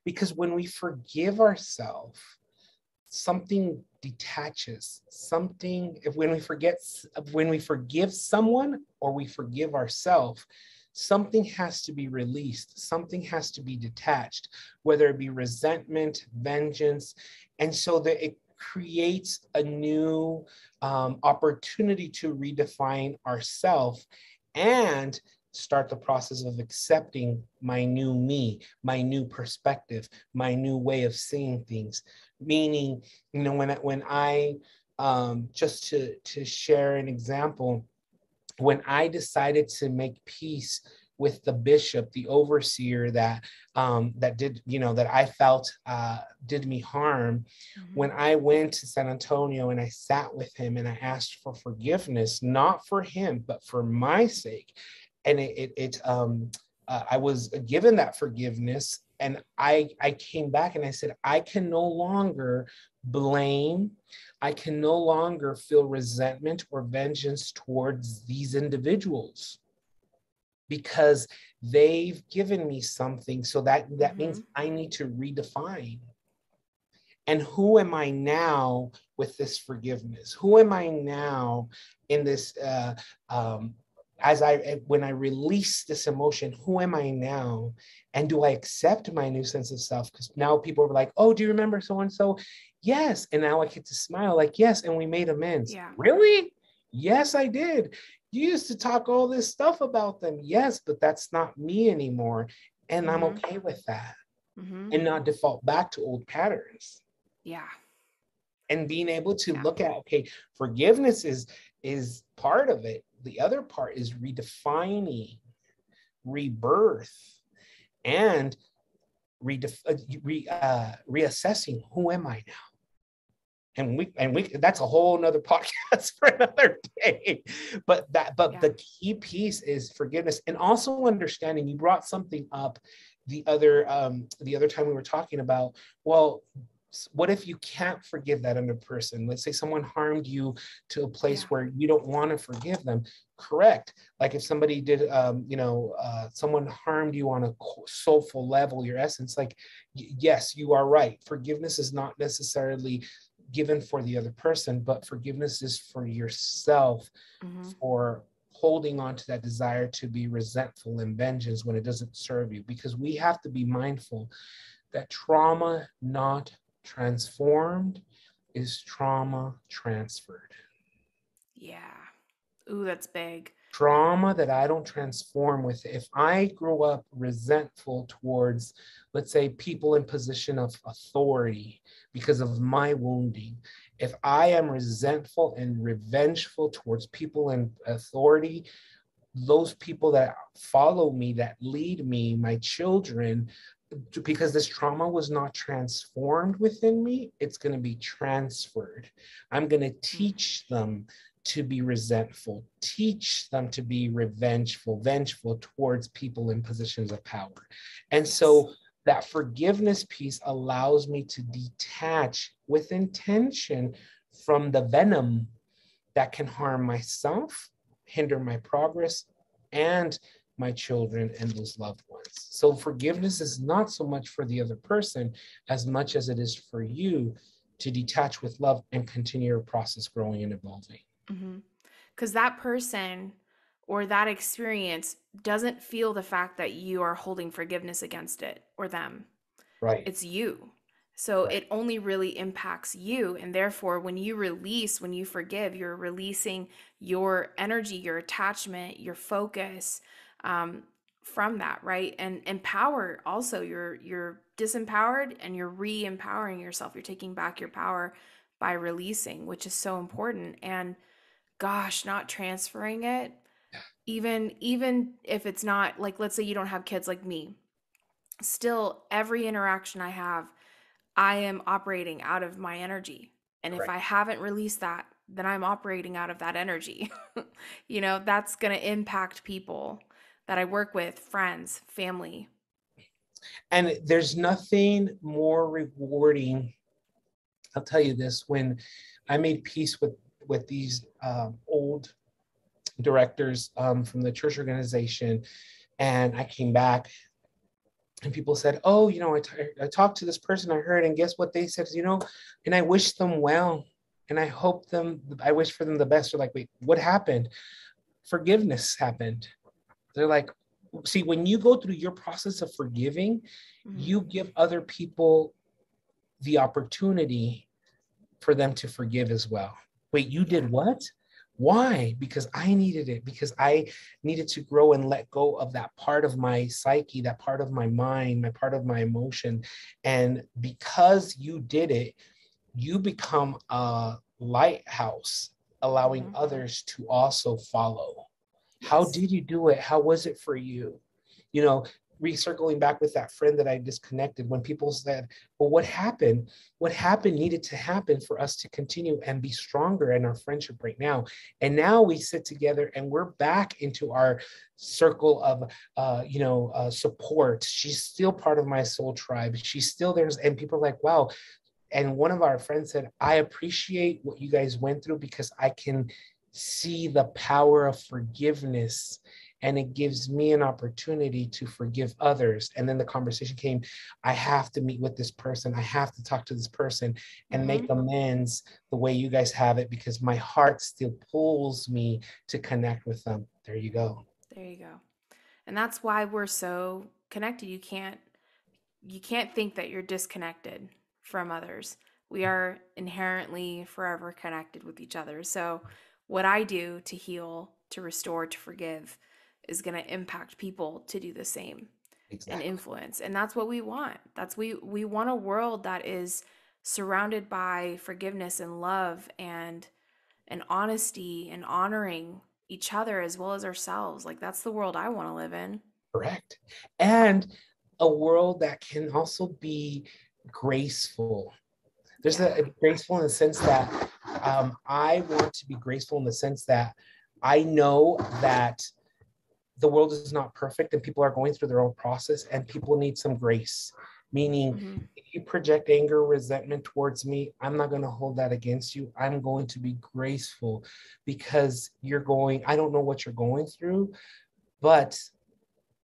Because when we forgive ourselves, something detaches. When we forgive someone or we forgive ourselves, something has to be released. Something has to be detached, whether it be resentment, vengeance. And so that it creates a new opportunity to redefine ourselves and start the process of accepting my new me, my new perspective, my new way of seeing things. Meaning, when I just to share an example, when I decided to make peace with the bishop, the overseer that did, that I felt did me harm, when I went to San Antonio and I sat with him and I asked for forgiveness, not for him, but for my sake. And I was given that forgiveness, and I came back and I said, I can no longer blame. I can no longer feel resentment or vengeance towards these individuals, because they've given me something. So that means I need to redefine. And who am I now with this forgiveness? Who am I now in this, when I release this emotion, who am I now? And do I accept my new sense of self? Because now people are like, oh, do you remember so-and-so? Yes. And now I get to smile like, yes. And we made amends. Yeah. Really? Yes, I did. You used to talk all this stuff about them. Yes, but that's not me anymore. And I'm okay with that. And not default back to old patterns. Yeah. And being able to look at, okay, forgiveness is part of it. The other part is redefining, rebirth, and reassessing, who am I now? And we that's a whole nother podcast for another day. But Yeah. the key piece is forgiveness, and also understanding. You brought something up the other time we were talking about, well, what if you can't forgive that other person? Let's say someone harmed you to a place Yeah. where you don't want to forgive them. Correct. Like if somebody did, someone harmed you on a soulful level, your essence, like, yes, you are right. Forgiveness is not necessarily given for the other person, but forgiveness is for yourself, Hmm. for holding on to that desire to be resentful and vengeance when it doesn't serve you. Because we have to be mindful that trauma not transformed is trauma transferred. Yeah. Ooh, that's big. Trauma that I don't transform with. If I grow up resentful towards, let's say, people in position of authority because of my wounding, if I am resentful and revengeful towards people in authority, those people that follow me, that lead me, my children, because this trauma was not transformed within me, it's going to be transferred. I'm going to Mm. teach them to be resentful, teach them to be vengeful towards people in positions of power. And Yes. so that forgiveness piece allows me to detach with intention from the venom that can harm myself, hinder my progress, and my children and those loved ones. So Yeah. forgiveness is not so much for the other person as much as it is for you to detach with love and continue your process growing and evolving. Hmm. Because that person or that experience doesn't feel the fact that you are holding forgiveness against it or them. Right. It's you. So Right. it only really impacts you. And therefore, when you release, when you forgive, you're releasing your energy, your attachment, your focus, um, from that, right? And empower also. You're disempowered and you're re-empowering yourself. You're taking back your power by releasing, which is so important. And gosh, not transferring it, even if it's not like, let's say you don't have kids like me, still every interaction I have, I am operating out of my energy. And if I Correct. haven't released that, then I'm operating out of that energy. That's going to impact people that I work with, friends, family. And there's nothing more rewarding. I'll tell you this: when I made peace with these old directors from the church organization, and I came back and people said, oh, I talked to this person I heard, and guess what they said? And I wish them well, and I wish for them the best. They're like, wait, what happened? Forgiveness happened. They're like, see, when you go through your process of forgiving, Mm-hmm. you give other people the opportunity for them to forgive as well. Wait, you Yeah. did what? Why? Because I needed it, because I needed to grow and let go of that part of my psyche, that part of my mind, my part of my emotion. And because you did it, you become a lighthouse, allowing Mm-hmm. others to also follow. How Yes. did you do it? How was it for you? You know, recircling back with that friend that I disconnected, when people said, well, what happened? What happened needed to happen for us to continue and be stronger in our friendship right now. And now we sit together and we're back into our circle of, support. She's still part of my soul tribe. She's still there. And people are like, wow. And one of our friends said, I appreciate what you guys went through because I can see the power of forgiveness, and it gives me an opportunity to forgive others. And then the conversation came, I have to meet with this person. I have to talk to this person and Mm-hmm. make amends the way you guys have it, because my heart still pulls me to connect with them. There you go. There you go. And that's why we're so connected. You can't think that you're disconnected from others. We are inherently forever connected with each other. So, what I do to heal, to restore, to forgive is going to impact people to do the same and Exactly. influence. And that's what we want. We want a world that is surrounded by forgiveness and love and honesty and honoring each other as well as ourselves. Like that's the world I want to live in. Correct. And a world that can also be graceful. There's Yeah. a graceful in the sense that I want to be graceful in the sense that I know that the world is not perfect and people are going through their own process and people need some grace. Meaning, Mm-hmm. if you project anger, resentment towards me, I'm not going to hold that against you. I'm going to be graceful because I don't know what you're going through, but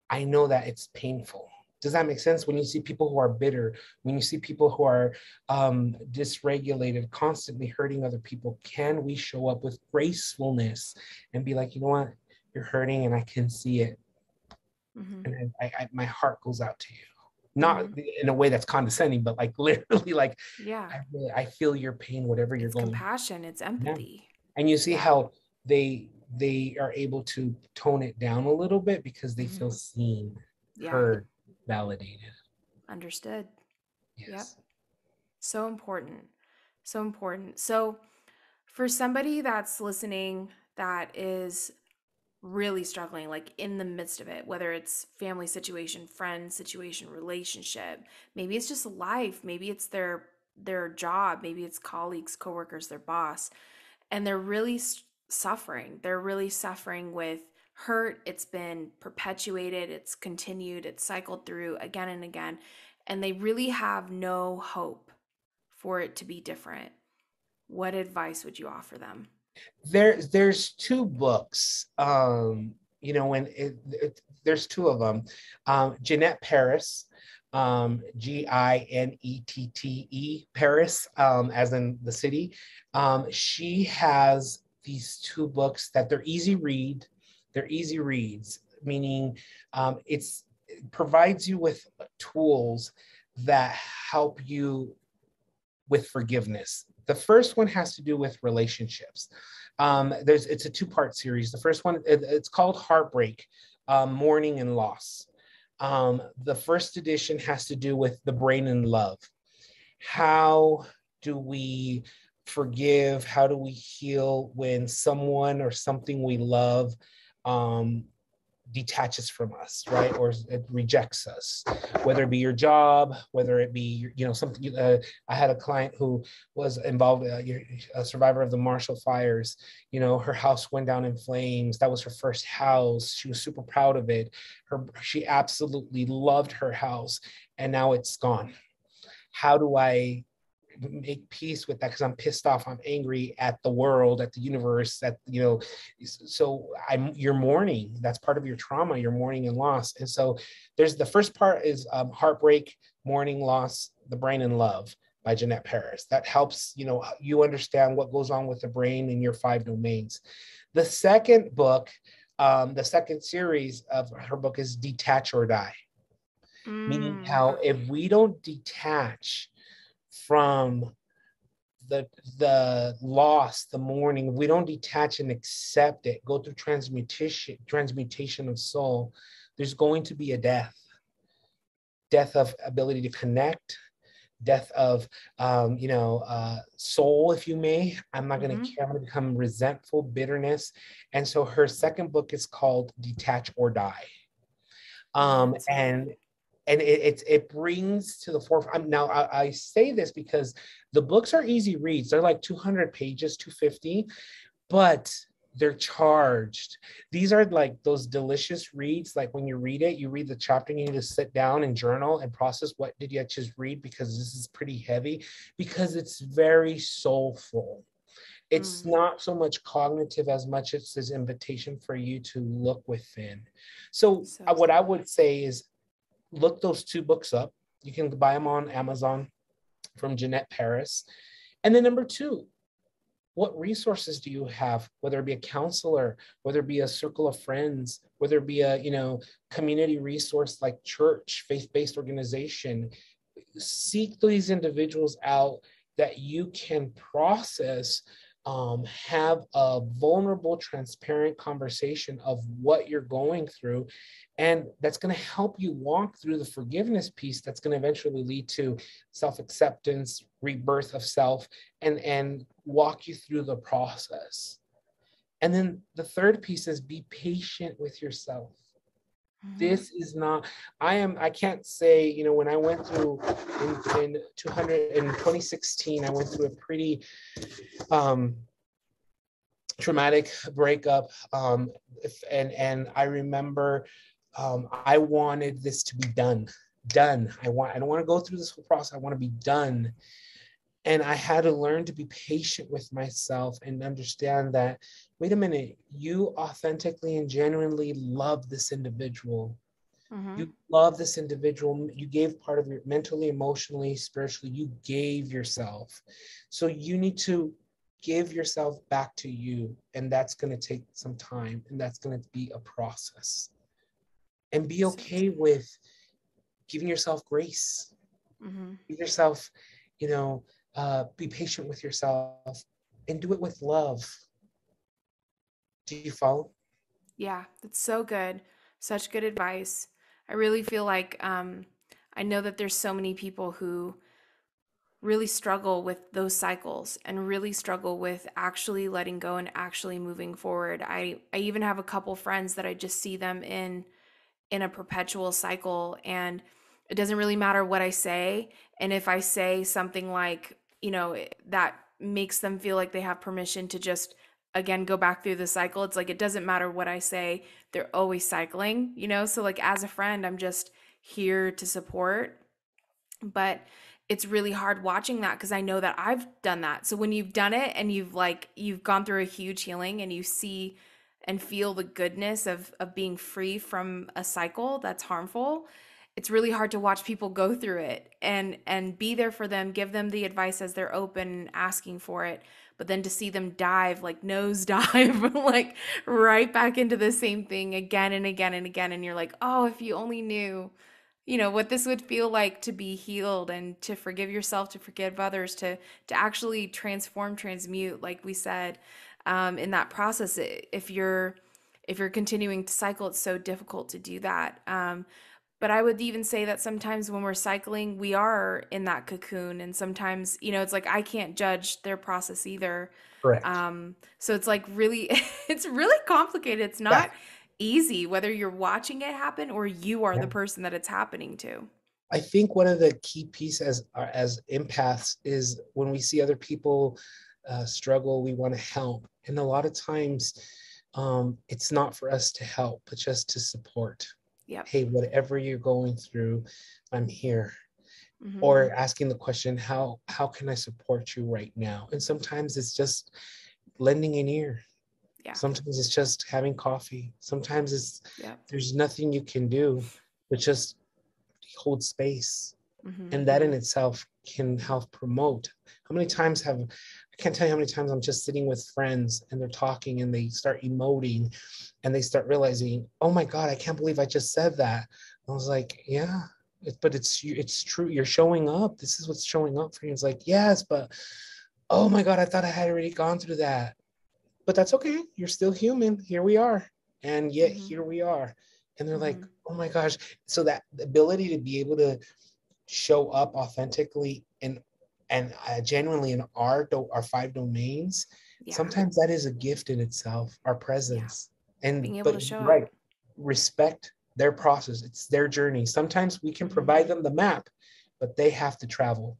I know that it's painful. Does that make sense? When you see people who are bitter, when you see people who are dysregulated, constantly hurting other people, can we show up with gracefulness and be like, you know what, you're hurting and I can see it. Mm-hmm. And my heart goes out to you. Not Mm-hmm. in a way that's condescending, but like literally, like Yeah. I feel your pain, whatever you're It's going. compassion, it's Yeah. empathy. And you see Yeah. how they are able to tone it down a little bit because they Mm-hmm. feel seen, Yeah. heard, validated. Understood. Yep. Yes. So important. So important. So, for somebody that's listening that is really struggling, like in the midst of it, whether it's family situation, friend situation, relationship, maybe it's just life, maybe it's their job, maybe it's colleagues, coworkers, their boss, and they're really suffering. They're really suffering with hurt. It's been perpetuated, it's continued, it's cycled through again and again, and they really have no hope for it to be different. What advice would you offer them? There's two books. When there's two of them. Jeanette Paris, Ginettee Paris, as in the city. She has these two books that they're easy read. They're easy reads, meaning it provides you with tools that help you with forgiveness. The first one has to do with relationships. It's a two-part series. The first one, it's called Heartbreak, Mourning and Loss. The first edition has to do with the brain and love. How do we forgive? How do we heal when someone or something we love detaches from us, right? Or it rejects us, whether it be your job, whether it be, something. I had a client who was involved, a survivor of the Marshall fires. Her house went down in flames. That was her first house. She was super proud of it. She absolutely loved her house, and now it's gone. How do I make peace with that? Because I'm pissed off, I'm angry at the world, at the universe, so you're mourning. That's part of your trauma, you're mourning and loss. And so there's the first part is Heartbreak, Mourning, Loss, the Brain and Love by Jeanette Paris. That helps you understand what goes on with the brain in your 5 domains. The second book, the second series of her book is Detach or Die, meaning Mm, how if we don't detach from the loss, the mourning, we don't detach and accept it, go through transmutation of soul, there's going to be a death of ability to connect, death of soul, if you may. I'm not going mm-hmm. to care. I'm going to become resentful, bitterness. And so her second book is called Detach or Die. Yeah, it's so And good. it brings to the forefront. Now I say this because the books are easy reads. They're like 200 pages, 250, but they're charged. These are like those delicious reads. Like when you read it, you read the chapter and you need to sit down and journal and process what did you just read, because this is pretty heavy, because it's very soulful. It's Mm, not so much cognitive as much as this invitation for you to look within. So so what good. I would say is look those two books up. You can buy them on Amazon from Jeanette Paris. And then number two, what resources do you have, whether it be a counselor, whether it be a circle of friends, whether it be a community resource like church, faith-based organization. Seek these individuals out that you can process, have a vulnerable, transparent conversation of what you're going through. And that's going to help you walk through the forgiveness piece that's going to eventually lead to self-acceptance, rebirth of self, and walk you through the process. And then the third piece is be patient with yourself. This is not, I can't say, you know, when I went through in 2016, I went through a pretty traumatic breakup. And I remember I wanted this to be done. I don't want to go through this whole process. I want to be done. And I had to learn to be patient with myself and understand that, wait a minute, you authentically and genuinely love this individual. You love this individual. You gave part of your mentally, emotionally, spiritually, you gave yourself. So you need to give yourself back to you. And that's going to take some time. And that's going to be a process. And be okay with giving yourself grace. Give yourself, you know, be patient with yourself and do it with love. Do you follow? Yeah, that's so good. Such good advice. I really feel like I know that there's so many people who really struggle with those cycles and really struggle with actually letting go and actually moving forward. I even have a couple friends that I just see them in a perpetual cycle, and it doesn't really matter what I say. And if I say something like, you know, that makes them feel like they have permission to just again go back through the cycle, it's like it doesn't matter what I say, they're always cycling, you know. So like as a friend, I'm just here to support. But it's really hard watching that because I know that I've done that. So when you've done it and you've gone through a huge healing and you see and feel the goodness of being free from a cycle that's harmful, it's really hard to watch people go through it and be there for them, give them the advice as they're open and asking for it. But then to see them dive, like nose dive, like right back into the same thing again and again and again. And you're like, oh, if you only knew, you know, what this would feel like to be healed and to forgive yourself, to forgive others, to actually transform, transmute, like we said, in that process. If you're continuing to cycle, it's so difficult to do that. But I would even say that sometimes when we're cycling, we are in that cocoon. And sometimes, you know, it's like, I can't judge their process either. Correct. So it's like really, it's really complicated. It's not easy, whether you're watching it happen or you are the person that it's happening to. I think one of the key pieces as empaths is when we see other people struggle, we want to help. And a lot of times it's not for us to help, but just to support. Yep. Hey, whatever you're going through, I'm here. Or asking the question, how can I support you right now? And sometimes it's just lending an ear. Yeah. Sometimes it's just having coffee. Sometimes it's there's nothing you can do, but just hold space. And that in itself can help promote. How many times I can't tell you how many times I'm just sitting with friends and they're talking and they start emoting and they start realizing, oh my God, I can't believe I just said that. I was like, yeah, but it's true. You're showing up. This is what's showing up for you. It's like, yes, but oh my God, I thought I had already gone through that. But that's okay. You're still human. Here we are. And yet here we are. And they're like, oh my gosh. So that ability to be able to show up authentically and genuinely in our 5 domains, sometimes that is a gift in itself, our presence. And being able to show up. Respect their process. It's their journey. Sometimes we can provide them the map, but they have to travel.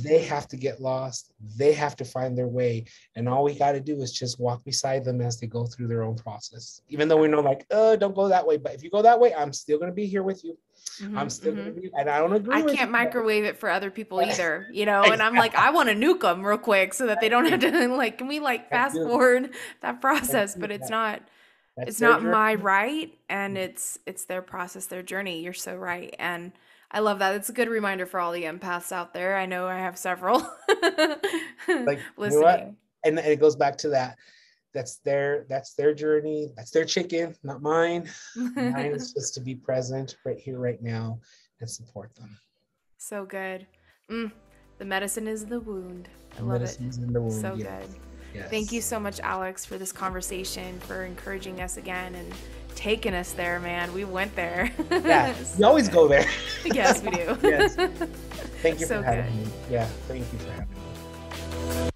They have to get lost. They have to find their way. And all we got to do is just walk beside them as they go through their own process. Even though we know like, don't go that way. But if you go that way, I'm still going to be here with you. I'm still going to be, and I don't agree with you. I can't microwave it for other people either, you know, and I'm like, I want to nuke them real quick so that they don't have to like, can we like fast forward that process? But it's not my right. And it's their process, their journey. You're so right. And I love that. It's a good reminder for all the empaths out there. I know I have several like, listening. You know what? And it goes back to that. That's their journey. That's their chicken, not mine. Mine is just to be present right here, right now, and support them. So good. The medicine is the wound. I love it. Medicine is in the wound. So good. Yes. Thank you so much, Alex, for this conversation, for encouraging us again and taking us there, man. We went there. Yeah, we always go there. Yes, we do. Yes. Thank you for having me. Yeah, thank you for having me.